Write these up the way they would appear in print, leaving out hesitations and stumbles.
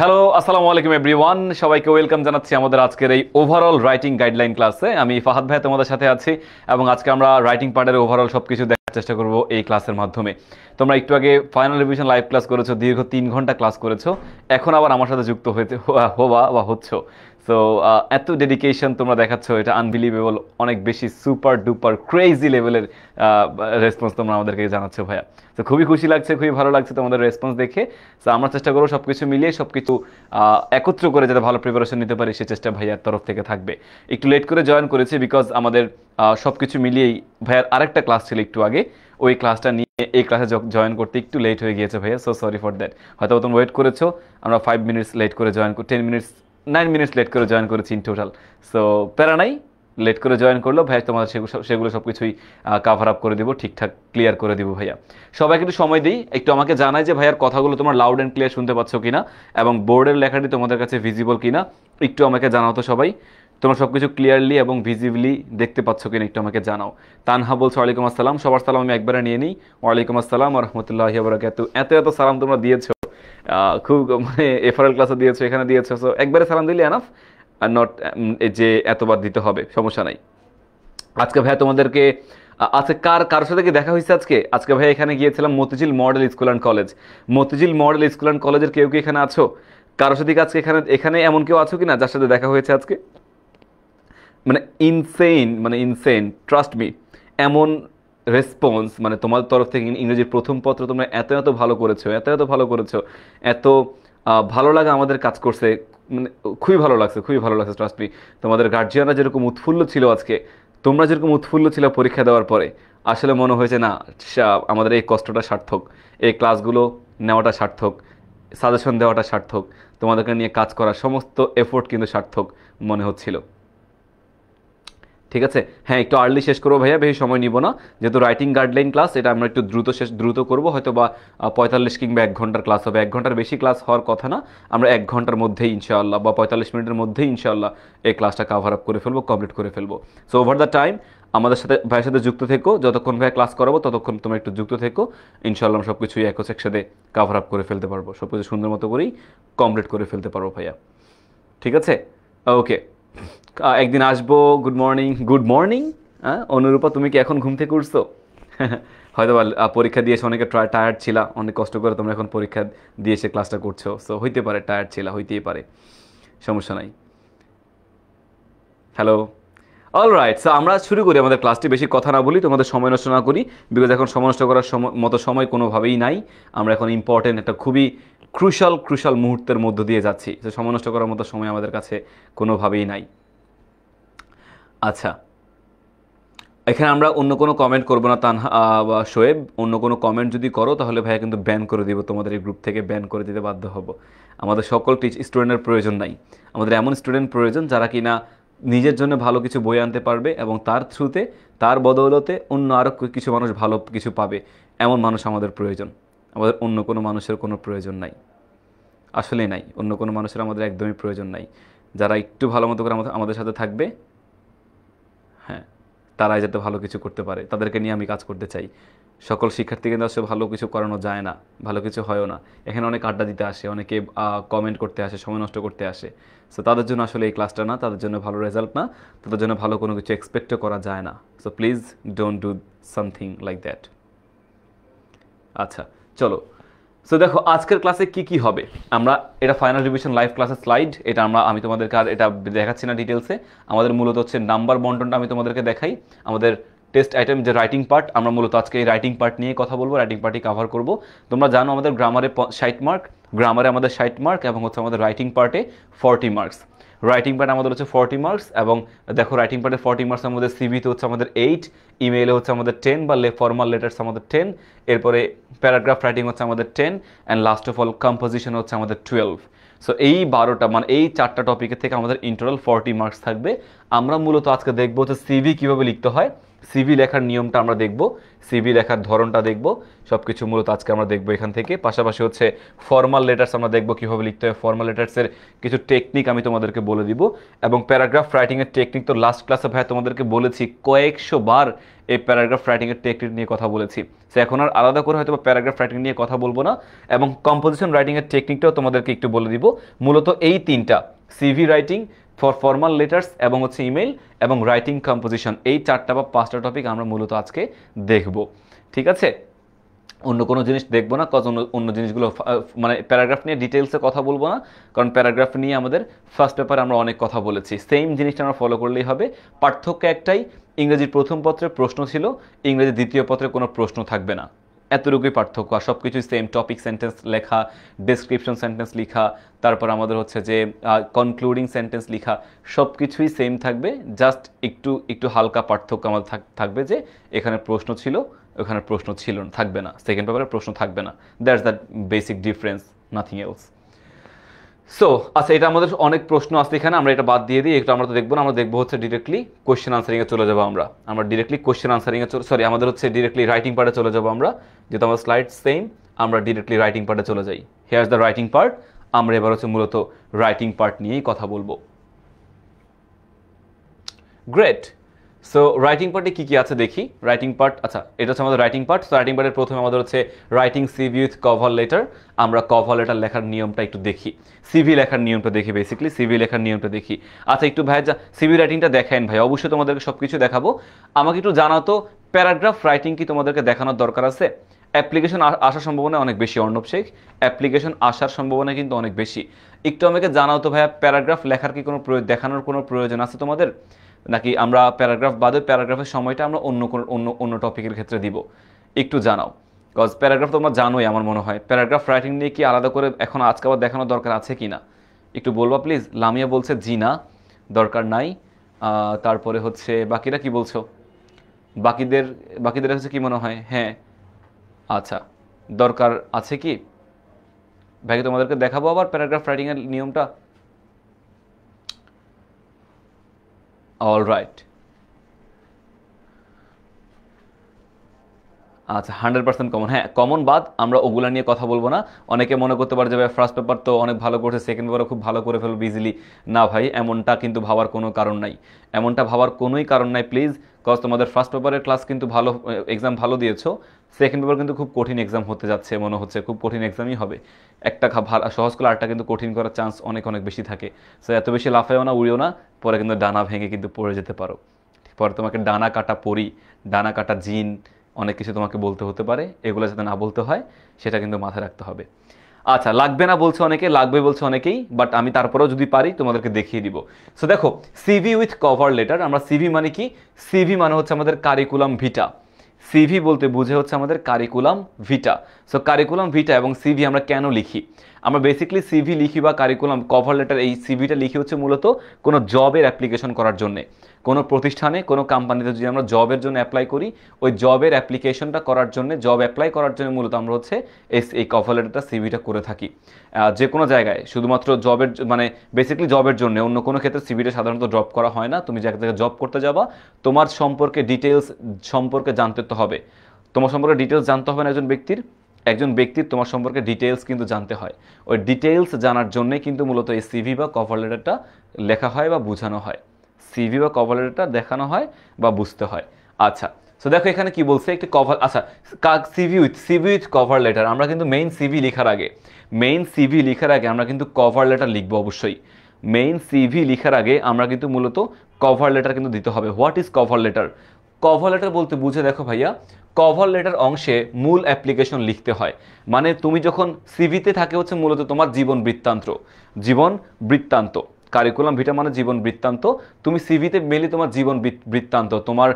Hello, আসসালামু আলাইকুম everyone. সবাইকে ওয়েলকাম জানাচ্ছি আমাদের আজকের এই ওভারঅল রাইটিং গাইডলাইন ক্লাসে। আমি ফাহাদ ভাই তোমাদের সাথে আছি এবং আজকে আমরা রাইটিং পার্টের ওভারঅল সবকিছু দেখার চেষ্টা করব এই ক্লাসের মাধ্যমে। তোমরা একটু আগে ফাইনাল রিভিশন লাইভ ক্লাস করেছো, দীর্ঘ 3 ঘন্টা ক্লাস করেছো, এখন আবার আমার সাথে যুক্ত হতে হওয়া বা হচ্ছ। সো এত ডেডিকেশন তোমরা দেখাচ্ছ, এটা আনবিলিভেবল, অনেক বেশি সুপার ডুপার ক্রেজি লেভেলের রেসপন্স তোমরা আমাদেরকে জানাচ্ছ ভাইয়া। তো খুবই খুশি লাগছে, খুবই ভালো লাগছে তোমাদের রেসপন্স দেখে। তো আমরা চেষ্টা করবো সব কিছু মিলিয়ে সব কিছু একত্র করে যাতে ভালো প্রিপারেশন নিতে পারি, সে চেষ্টা ভাইয়ার তরফ থেকে থাকবে। একটু লেট করে জয়েন করেছি বিকজ আমাদের সব কিছু মিলিয়েই ভাইয়ার আরেকটা ক্লাস ছিল একটু আগে, ওই ক্লাসটা নিয়ে এই ক্লাসে জয়েন করতে একটু লেট হয়ে গিয়েছে ভাইয়া। So sorry for that. হয়তো তোমরা ওয়েট করেছো, আমরা 5 মিনিটস লেট করে জয়েন 9 মিনিটস লেট করে জয়েন করেছি ইন টোটাল। সো প্যারা নাই, লেট করে জয়েন করলো ভাইয়া, তোমাদের সেগুলো সব কিছুই কাভার আপ করে দিব, ঠিকঠাক ক্লিয়ার করে দিব ভাইয়া। সবাইকে একটু সময় দিই, একটু আমাকে জানাই যে ভাইয়ার কথাগুলো তোমরা লাউড অ্যান্ড ক্লিয়ার শুনতে পাচ্ছ কিনা এবং বোর্ডের লেখাটি তোমাদের কাছে ভিজিবল কিনা একটু আমাকে জানাও তো সবাই। তোমরা সব কিছু ক্লিয়ারলি এবং ভিজিবলি দেখতে পাচ্ছ কিনা একটু আমাকে জানাও। তানহা বলছো ওয়ালাইকুম আসসালাম, সবার সালাম আমি একবারে নিয়ে নিই। ওয়ালাইকুম আসসালাম রহমতুল্লাহি ওয়া বারাকাতুহু। এত সালাম তোমরা দিয়েছো, খুব মানে এফআরএল ক্লাসে দিয়েছো, এখানে দিয়েছো, সো একবারে সালাম দিলে এনাফ, আর নট যে এতবার দিতে হবে, সমস্যা নাই। আজকে ভাইয়া তোমাদেরকে আজকে কারোর সাথে কি দেখা হয়েছে আজকে ভাইয়া এখানে গিয়েছিলাম Motijheel model school and college. Motijheel model school and কলেজের কেউ কি এখানে আছো? কারোর সাথে কি আজকে এখানে এমন কেউ আছো কি না যার সাথে দেখা হয়েছে আজকে? মানে ইনসেন ট্রাস্ট মি, এমন রেসপন্স মানে তোমার তরফ থেকে ইংরেজির প্রথম পত্র তোমরা এত ভালো করেছো, এত ভালো করেছো, এত ভালো লাগা আমাদের কাজ করছে, মানে খুবই ভালো লাগছে ট্রাস্ট মি। তোমাদের গার্জিয়ানরা যেরকম উৎফুল্ল ছিল আজকে, তোমরা যেরকম উৎফুল্ল ছিল পরীক্ষা দেওয়ার পরে, আসলে মনে হয়েছে না আমাদের এই কষ্টটা সার্থক, এই ক্লাসগুলো নেওয়াটা সার্থক, সাজেশন দেওয়াটা সার্থক, তোমাদেরকে নিয়ে কাজ করার সমস্ত এফোর্ট কিন্তু সার্থক মনে হচ্ছিল। ঠিক আছে, হ্যাঁ একটু আর্লি শেষ করবো ভাইয়া, বেশি সময় নিব না, যেহেতু রাইটিং গাইডলাইন ক্লাস, এটা আমরা একটু দ্রুত করবো, হয়তো বা 45 কিংবা 1 ঘন্টার ক্লাস হবে। 1 ঘন্টার বেশি ক্লাস হওয়ার কথা না, আমরা 1 ঘন্টার মধ্যেই ইনশাআল্লাহ বা 45 মিনিটের মধ্যেই ইনশাআল্লাহ এই ক্লাসটা কাভার আপ করে ফেলবো, কমপ্লিট করে ফেলবো। সো ওভার দ্য টাইম আমাদের সাথে ভাইয়ের সাথে যুক্ত থেকো, যতক্ষণ ভাইয়া ক্লাস করাবো ততক্ষণ তোমরা একটু যুক্ত থেকো, ইনশাআল্লাহ আমরা সব কিছুই একসাথে কাভার আপ করে ফেলতে পারবো, সব কিছু সুন্দর মতো করেই কমপ্লিট করে ফেলতে পারবো ভাইয়া। ঠিক আছে, ওকে। একদিন আসবো। Good morning. হ্যাঁ অনুরূপা, তুমি কি এখন ঘুম থেকে উঠছো? হয়তো পরীক্ষা দিয়েছে, অনেকে টায়ার্ড ছিলা, অনেক কষ্ট করে তোমরা এখন পরীক্ষা দিয়ে এসে ক্লাসটা করছো, সো হইতে পারে টায়ার্ড ছিলা, হইতেই পারে, সমস্যা নাই। Hello, alright. সো আমরা শুরু করি আমাদের ক্লাসটি, বেশি কথা না বলি, তোমাদের সময় নষ্ট না করি, বিকজ এখন সময় নষ্ট করার মতো সময় কোনোভাবেই নাই। আমরা এখন ইম্পর্টেন্ট একটা খুবই ক্রুশাল মুহূর্তের মধ্য দিয়ে যাচ্ছি, তো সময় নষ্ট করার মতো সময় আমাদের কাছে কোনোভাবেই নাই। আচ্ছা, এখানে আমরা অন্য কোনো কমেন্ট করবো না তানহা বা শোয়েব, অন্য কোনো কমেন্ট যদি করো তাহলে ভাইয়া কিন্তু ব্যান করে দিব, তোমাদের এই গ্রুপ থেকে ব্যান করে দিতে বাধ্য হব। আমাদের সকল স্টুডেন্টের প্রয়োজন নাই, আমাদের এমন স্টুডেন্ট প্রয়োজন যারা কিনা নিজের জন্য ভালো কিছু বই আনতে পারবে এবং তার থ্রুতে, তার বদৌলতে অন্য আরও কিছু মানুষ ভালো কিছু পাবে, এমন মানুষ আমাদের প্রয়োজন। আমাদের অন্য কোনো মানুষের কোনো প্রয়োজন নাই, আসলেই নাই, অন্য কোনো মানুষের আমাদের একদমই প্রয়োজন নাই। যারা একটু ভালো মতো করে আমাদের সাথে থাকবে, হ্যাঁ, তারাই যাতে ভালো কিছু করতে পারে, তাদেরকে নিয়ে আমি কাজ করতে চাই। সকল শিক্ষার্থীকে আসলে ভালো কিছু করানো যায় না, ভালো কিছু হয়ও না। এখানে অনেক আড্ডা দিতে আসে, অনেকে কমেন্ট করতে আসে, সময় নষ্ট করতে আসে। সো তাদের জন্য আসলে এই ক্লাসটা না, তাদের জন্য ভালো রেজাল্ট না, তাদের জন্য ভালো কোনো কিছু এক্সপেক্টও করা যায় না। So please don't do something like that. আচ্ছা চলো, সো দেখো আজকের ক্লাসে কি হবে। আমরা এটা ফাইনাল রিভিশন লাইভ ক্লাসের স্লাইড, এটা আমি তোমাদেরকে আর এটা দেখাচ্ছি না ডিটেলসে। আমাদের মূলত হচ্ছে নাম্বার বন্টনটা আমি তোমাদেরকে দেখাই। আমাদের টেস্ট আইটেম যে রাইটিং পার্ট, আমরা মূলত আজকে এই রাইটিং পার্ট নিয়ে কথা বলবো, রাইটিং পার্টই কাভার করব। তোমরা জানো আমাদের গ্রামারে 60 মার্ক, গ্রামারে আমাদের 60 মার্ক এবং হচ্ছে আমাদের রাইটিং পার্টে 40 মার্কস। রাইটিং পার্ট আমাদের হচ্ছে 40 মার্কস, এবং দেখো রাইটিং পার্টে 40 মার্কস আমাদের, সিভিতে হচ্ছে আমাদের 8, ইমেইলে হচ্ছে আমাদের 10 বা ফর্মাল লেটার্স আমাদের 10, এরপরে প্যারাগ্রাফ রাইটিং হচ্ছে আমাদের 10, and last of all composition হচ্ছে আমাদের 12। সো এই 12টা মানে এই 4টা টপিকের থেকে আমাদের ইন টোটাল 40 মার্কস থাকবে। আমরা মূলত আজকে দেখবো হচ্ছে সিভি কীভাবে লিখতে হয় সিভি লেখার নিয়মটা আমরা দেখব, সিভি লেখার ধরনটা দেখব, সব কিছু মূলত আজকে আমরা দেখব এখান থেকে। পাশাপাশি হচ্ছে ফর্মাল লেটার্স আমরা দেখব কীভাবে লিখতে হয়, ফর্মাল লেটার্সের কিছু টেকনিক আমি তোমাদেরকে বলে দিব, এবং প্যারাগ্রাফ রাইটিংয়ের টেকনিক তো লাস্ট ক্লাসে ভাই তোমাদেরকে বলেছি কয়েকশো বার এই প্যারাগ্রাফ রাইটিংয়ের টেকনিক নিয়ে কথা বলেছি। সো এখন আর আলাদা করে হয়তো প্যারাগ্রাফ রাইটিং নিয়ে কথা বলবো না, এবং কম্পোজিশন রাইটিংয়ের টেকনিকটাও তোমাদেরকে একটু বলে দিব। মূলত এই তিনটা, সিভি রাইটিং, ফর্মাল লেটার্স এবং হচ্ছে ইমেল এবং রাইটিং কম্পোজিশন, এই 4টা বা 5টা টপিক আমরা মূলত আজকে দেখব। ঠিক আছে, অন্য কোনো জিনিস দেখবো না, কজ অন্য জিনিসগুলো মানে প্যারাগ্রাফ নিয়ে ডিটেলসে কথা বলবো না, কারণ প্যারাগ্রাফ নিয়ে আমাদের ফার্স্ট পেপারে আমরা অনেক কথা বলেছি। সেম জিনিসটা আমরা ফলো করলেই হবে, পার্থক্য একটাই, ইংরেজির প্রথম পত্রে প্রশ্ন ছিল, ইংরেজি দ্বিতীয় পত্রে কোনো প্রশ্ন থাকবে না, এতটুকুই পার্থক্য। আর সব কিছুই সেম, টপিক সেন্টেন্স লেখা, ডেসক্রিপশন সেন্টেন্স লেখা, তারপর আমাদের হচ্ছে যে কনক্লুডিং সেন্টেন্স লেখা, সব কিছুই সেম থাকবে, জাস্ট একটু একটু হালকা পার্থক্য আমাদের থাকবে যে এখানে প্রশ্ন ছিল, ওখানে প্রশ্ন ছিল থাকবে না, সেকেন্ড পেপারে প্রশ্ন থাকবে না, that's the basic difference, nothing else. So আচ্ছা, এটা আমাদের অনেক প্রশ্ন আছে এখানে, আমরা এটা বাদ দিয়ে দিই, এটা আমরা তো দেখবো না, আমরা দেখবো হচ্ছে ডিরেক্টলি কোয়েশ্চেন আনসারিংয়ে চলে যাবো আমরা ডিরেক্টলি কোয়েশ্চেন আনসারিংয়ে সরি আমাদের হচ্ছে ডিরেক্টলি রাইটিং পার্টে চলে যাবো আমরা, যেহেতু আমার স্লাইড সেম, আমরা ডিরেক্টলি রাইটিং পার্টে চলে যাই। হিয়ার দ্য রাইটিং পার্ট, আমরা এবার হচ্ছে মূলত রাইটিং পার্ট নিয়েই কথা বলবো। গ্রেট। সো রাইটিং পার্টে কী কী আছে দেখি। রাইটিং পার্ট, আচ্ছা এটা হচ্ছে আমাদের রাইটিং পার্ট। সো রাইটিং পার্টের প্রথমে আমাদের হচ্ছে writing CV with cover letter. আমরা কভার লেটার লেখার নিয়মটা একটু দেখি, সিভি লেখার নিয়মটা দেখি, বেসিক্যালি সিভি লেখার নিয়মটা দেখি। আচ্ছা একটু ভাই সিভি রাইটিংটা দেখেন ভাই, অবশ্যই তোমাদেরকে সব কিছু দেখাবো। আমাকে একটু জানাও তো, প্যারাগ্রাফ রাইটিং কি তোমাদেরকে দেখানোর দরকার আছে? অ্যাপ্লিকেশন আসার সম্ভাবনা অনেক বেশি, অর্ণব শেখ, অ্যাপ্লিকেশন আসার সম্ভাবনা কিন্তু অনেক বেশি। একটু আমাকে জানাও তো ভাইয়া, প্যারাগ্রাফ লেখার কি কোনো দেখানোর কোনো প্রয়োজন আছে তোমাদের, নাকি আমরা প্যারাগ্রাফ বাদে প্যারাগ্রাফের সময়টা আমরা অন্য টপিকের ক্ষেত্রে দিব? একটু জানাও, কজ প্যারাগ্রাফ তোমরা জানোই আমার মনে হয়, প্যারাগ্রাফ রাইটিং নিয়ে কি আলাদা করে এখন আজকে আবার দেখানোর দরকার আছে কি না একটু বলবা প্লিজ। লামিয়া বলছে জি না, দরকার নাই। তারপরে হচ্ছে বাকিরা কি বলছো, বাকিদের হচ্ছে কি মনে হয়? হ্যাঁ আচ্ছা, দরকার আছে কি ভাই? তোমাদেরকে দেখাবো আবার প্যারাগ্রাফ রাইটিংয়ের নিয়মটা। অল রাইট, আচ্ছা 100% কমন, হ্যাঁ কমন বাদ, আমরা ওগুলা নিয়ে কথা বলবো না। অনেকে মনে করতে পারে যে ভাই ফার্স্ট পেপার তো অনেক ভালো করছে, সেকেন্ড পেপারও খুব ভালো করে ফেলবো ইজিলি। না ভাই, এমনটা কিন্তু ভাবার কোনো কারণ নাই, এমনটা ভাবার কোনোই কারণ নাই প্লিজ। কজ তোমাদের ফার্স্ট পেপারের ক্লাস কিন্তু ভালো, এক্সাম ভালো দিয়েছো, সেকেন্ড পেপার কিন্তু খুব কঠিন এক্সাম হতে যাচ্ছে, মনে হচ্ছে খুব কঠিন এক্সামই হবে। একটা সহজ করলে আরেকটা কিন্তু কঠিন করার চান্স অনেক অনেক বেশি থাকে। সো এত বেশি লাফায়ও না, উড়িও না, পরে কিন্তু ডানা ভেঙে কিন্তু পড়ে যেতে পারো। পরে তোমাকে ডানা কাটা পরি, ডানা কাটা জিন, অনেক কিছু তোমাকে বলতে হতে পারে, এগুলো যাতে না বলতে হয় সেটা কিন্তু মাথায় রাখতে হবে। আচ্ছা, লাগবে না বলছে অনেকে, লাগবে বলছে অনেকেই, বাট আমি তারপরেও যদি পারি তোমাদেরকে দেখিয়ে দিব। সো দেখো, সিভি উইথ কভার লেটার, আমরা সিভি মানে কি? সিভি মানে হচ্ছে আমাদের কারিকুলাম ভিটা। সিভি বলতে বুঝে হচ্ছে আমাদের কারিকুলাম ভিটা। সো কারিকুলাম ভিটা এবং সিভি আমরা কেন লিখি? আমরা বেসিক্যালি সিভি লিখি বা কারিকুলাম কভার লেটার, এই সিভিটা লিখি হচ্ছে মূলত কোনো জবের অ্যাপ্লিকেশন করার জন্যে, কোনো প্রতিষ্ঠানে কোনো কোম্পানিতে যদি আমরা জবের জন্য অ্যাপ্লাই করি, ওই জবের অ্যাপ্লিকেশনটা করার জন্য, জব অ্যাপ্লাই করার জন্য মূলত আমরা হচ্ছে এই কভার লেটারটা সিভিটা করে থাকি। যে কোনো জায়গায় শুধুমাত্র জবের মানে বেসিক্যালি জবের জন্য, অন্য কোনো ক্ষেত্রে সিভিটা সাধারণত ড্রপ করা হয় না। তুমি যে এক জায়গায় জব করতে যাবা, তোমার সম্পর্কে ডিটেলস সম্পর্কে জানতে তো হবে, তোমার সম্পর্কে ডিটেলস জানতে হবে না একজন ব্যক্তির তোমার সম্পর্কে ডিটেলস কিন্তু জানতে হয়। ওই ডিটেলস জানার জন্যই কিন্তু মূলত এই সিভি বা কভার লেটারটা লেখা হয় বা বোঝানো হয়, সিভি বা কভার লেটারটা দেখানো হয় বা বুঝতে হয়। আচ্ছা, সো দেখো এখানে কি বলছে, একটি কভার, আচ্ছা সিভি উইথ কভার লেটার, আমরা কিন্তু মেইন সিভি লেখার আগে আমরা কিন্তু কভার লেটার লিখবো অবশ্যই। মেইন সিভি লেখার আগে আমরা কিন্তু মূলত কভার লেটার কিন্তু দিতে হবে। What is cover letter? Cover letter বলতে বুঝে দেখো ভাইয়া, কভার লেটার অংশে মূল অ্যাপ্লিকেশন লিখতে হয়। মানে তুমি যখন সিভিতে থাকে হচ্ছে মূলত তোমার জীবন বৃত্তান্ত, কারিকুলাম ভিটা মানে জীবন বৃত্তান্ত, তুমি সিভিতে মেলে তোমার জীবন বৃত্তান্ত, তোমার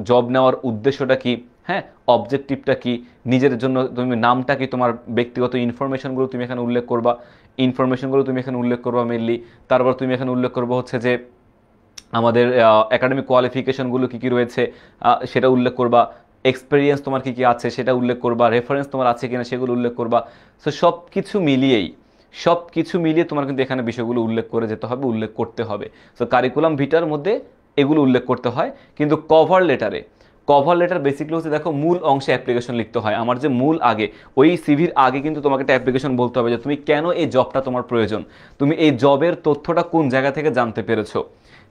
জব নেওয়ার উদ্দেশ্যটা কি, হ্যাঁ অবজেক্টিভটা কি, নিজের জন্য তুমি নামটা কি, তোমার ব্যক্তিগত ইনফরমেশনগুলো তুমি এখানে উল্লেখ করবা মেনলি। তারপর তুমি এখানে উল্লেখ করবো হচ্ছে যে আমাদের একাডেমিক কোয়ালিফিকেশনগুলো কী কী রয়েছে সেটা উল্লেখ করবা, এক্সপিরিয়েন্স তোমার কী কী আছে সেটা উল্লেখ করবা, রেফারেন্স তোমার আছে কিনা সেগুলো উল্লেখ করবা। সো সব কিছু মিলিয়ে তোমার কিন্তু এখানে বিষয়গুলো উল্লেখ করে যেতে হবে, উল্লেখ করতে হবে। সো কারিকুলাম ভিটার মধ্যে এগুলো উল্লেখ করতে হয়। কিন্তু কভার লেটার বেসিক্যালি হচ্ছে দেখো মূল অংশে অ্যাপ্লিকেশন লিখতে হয়। আমার যে মূল আগে ওই সিভির আগে কিন্তু তোমাকে একটা অ্যাপ্লিকেশন বলতে হবে যে তুমি কেন এই জবটা তোমার প্রয়োজন, তুমি এই জবের তথ্যটা কোন জায়গা থেকে জানতে পেরেছো।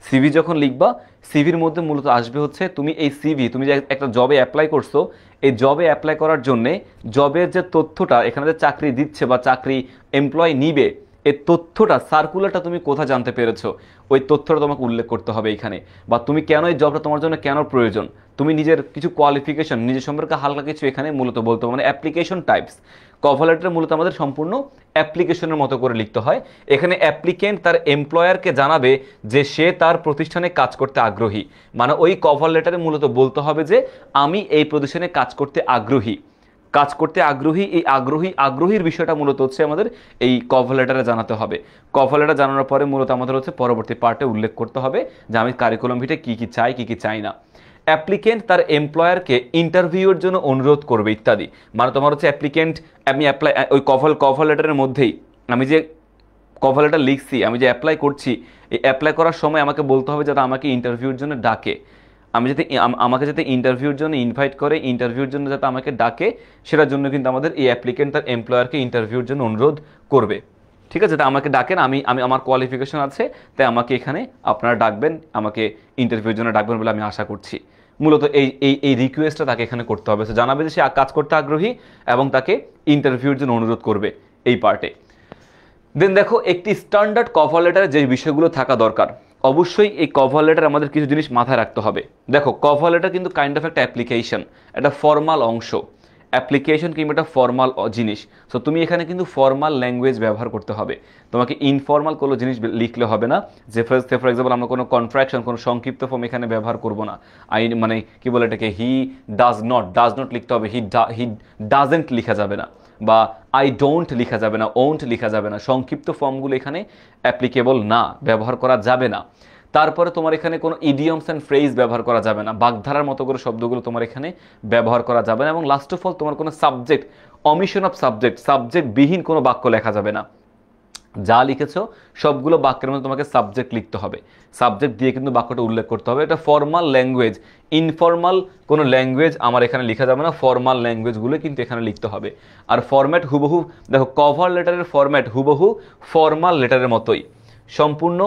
সিভি যখন লিখবা সিভির মধ্যে মূলত আসবে হচ্ছে তুমি এই সিভি, তুমি যে একটা জবে অ্যাপ্লাই করছো, এই জবে অ্যাপ্লাই করার জন্যে জবের যে তথ্যটা এখানে যে চাকরি দিচ্ছে বা চাকরি এমপ্লয় নিবে, এই তথ্যটা সার্কুলারটা তুমি কোথায় জানতে পেরেছো, ওই তথ্যটা তোমাকে উল্লেখ করতে হবে এখানে। বা তুমি কেন এই জবটা তোমার জন্য কেন প্রয়োজন, তুমি নিজের কিছু কোয়ালিফিকেশন নিজের সম্পর্কে হালকা কিছু এখানে মূলত বলতে হবে, মানে অ্যাপ্লিকেশন টাইপস। কভার লেটার মূলত আমাদের সম্পূর্ণ অ্যাপ্লিকেশনের মতো করে লিখতে হয়। এখানে অ্যাপ্লিকেন্ট তার এমপ্লয়ারকে জানাবে যে সে তার প্রতিষ্ঠানে কাজ করতে আগ্রহী, মানে ওই কভার লেটারে মূলত বলতে হবে যে আমি এই প্রতিষ্ঠানে কাজ করতে আগ্রহী, এই আগ্রহীর বিষয়টা মূলত হচ্ছে আমাদের এই কভার লেটারে জানাতে হবে। কভার লেটার জানানোর পরে মূলত আমাদের হচ্ছে পরবর্তী পার্টে উল্লেখ করতে হবে যে আমি কারিকুলাম ভিটে কী কী চাই কী কী চাই না। অ্যাপ্লিকেন্ট তার এমপ্লয়ারকে ইন্টারভিউয়ের জন্য অনুরোধ করবে ইত্যাদি। মানে তোমার হচ্ছে অ্যাপ্লিকেন্ট, আমি অ্যাপ্লাই ওই কভার লেটারের মধ্যেই আমি যে কভার লেটার লিখছি, আমি যে অ্যাপ্লাই করছি, এই অ্যাপ্লাই করার সময় আমাকে বলতে হবে যাতে আমাকে ইন্টারভিউর জন্য ডাকে, আমাকে যাতে ইন্টারভিউর জন্য ইনভাইট করে, ইন্টারভিউর জন্য যাতে আমাকে ডাকে, সেটার জন্য কিন্তু আমাদের এই অ্যাপ্লিকেন্ট তার এমপ্লয়ারকে ইন্টারভিউর জন্য অনুরোধ করবে। ঠিক আছে, তা আমাকে ডাকেন, আমি আমি আমার কোয়ালিফিকেশন আছে, তাই আমাকে এখানে আপনারা ডাকবেন, আমাকে ইন্টারভিউর জন্য ডাকবেন বলে আমি আশা করছি। মূলত এই রিকোয়েস্টটা তাকে এখানে করতে হবে, জানাবে যে সে কাজ করতে আগ্রহী এবং তাকে ইন্টারভিউর জন্য অনুরোধ করবে এই পার্টে। দেন দেখো একটি স্ট্যান্ডার্ড কভার লেটারে যে বিষয়গুলো থাকা দরকার, অবশ্যই এই কভার লেটার আমাদের কিছু জিনিস মাথায় রাখতে হবে। দেখো কভার লেটার কিন্তু কাইন্ড অফ একটা অ্যাপ্লিকেশন, একটা ফর্মাল অংশ, অ্যাপ্লিকেশন কিংবা একটা ফর্মাল জিনিস। সো তুমি এখানে কিন্তু ফর্মাল ল্যাঙ্গুয়েজ ব্যবহার করতে হবে, তোমাকে ইনফর্মাল কোনো জিনিস লিখলে হবে না। যে ফর এক্সাম্পল আমরা কোনো কন্ট্রাকশন, কোনো সংক্ষিপ্ত ফর্ম এখানে ব্যবহার করব না। মানে কি বলে এটাকে, হি ডাজ নট লিখতে হবে, হি ডাজেন্ট লিখা যাবে না, বা আই ডোন্ট লিখা যাবে না, ওন্ট লিখা যাবে না। সংক্ষিপ্ত ফর্মগুলো এখানে অ্যাপ্লিকেবল না, ব্যবহার করা যাবে না। তারপরে তোমার এখানে কোনো ইডিয়মস অ্যান্ড ফ্রেজ ব্যবহার করা যাবে না, বাগধারার মতো করে শব্দগুলো তোমার এখানে ব্যবহার করা যাবে না। এবং লাস্ট অফ অল তোমার কোনো সাবজেক্ট, অমিশন অফ সাবজেক্টবিহীন কোনো বাক্য লেখা যাবে না। যা লিখেছো সবগুলো বাক্যের মধ্যে তোমাকে সাবজেক্ট লিখতে হবে, সাবজেক্ট দিয়ে কিন্তু বাক্যটা উল্লেখ করতে হবে। এটা ফর্মাল ল্যাঙ্গুয়েজ, ইনফর্মাল কোনো ল্যাঙ্গুয়েজ আমার এখানে লেখা যাবে না, ফর্মাল ল্যাঙ্গুয়েজগুলো কিন্তু এখানে লিখতে হবে। আর ফরম্যাট হুবহু, দেখো কভার লেটারের ফরম্যাট হুবহু ফর্মাল লেটারের মতোই, সম্পূর্ণ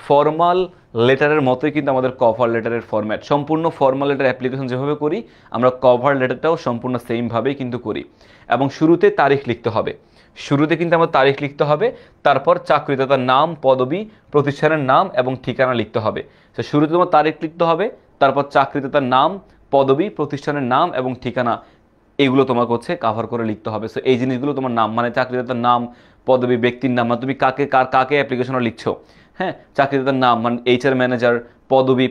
ফর্মাল লেটারের মতোই কিন্তু আমাদের কভার লেটারের ফরম্যাট। সম্পূর্ণ ফর্মাল লেটার অ্যাপ্লিকেশন যেভাবে করি আমরা কভার লেটারটাও সম্পূর্ণ সেমভাবেই কিন্তু করি। এবং শুরুতে তারিখ লিখতে হবে, শুরুতে কিন্তু আমার তারিখ লিখতে হবে, তারপর চাকরিদাতার নাম, পদবি, প্রতিষ্ঠানের নাম এবং ঠিকানা লিখতে হবে। তো শুরুতে তোমার তারিখ লিখতে হবে, তারপর চাকরিদাতার নাম, পদবি, প্রতিষ্ঠানের নাম এবং ঠিকানা, এগুলো তোমাকে হচ্ছে কাভার করে লিখতে হবে। সো এই জিনিসগুলো তোমার নাম, মানে চাকরিদাতার নাম, পদবি, ব্যক্তির নাম, মানে তুমি কাকে অ্যাপ্লিকেশনটা লিখছো। হ্যাঁ, চাকরিদাতার নাম মানে এইচআর ম্যানেজার,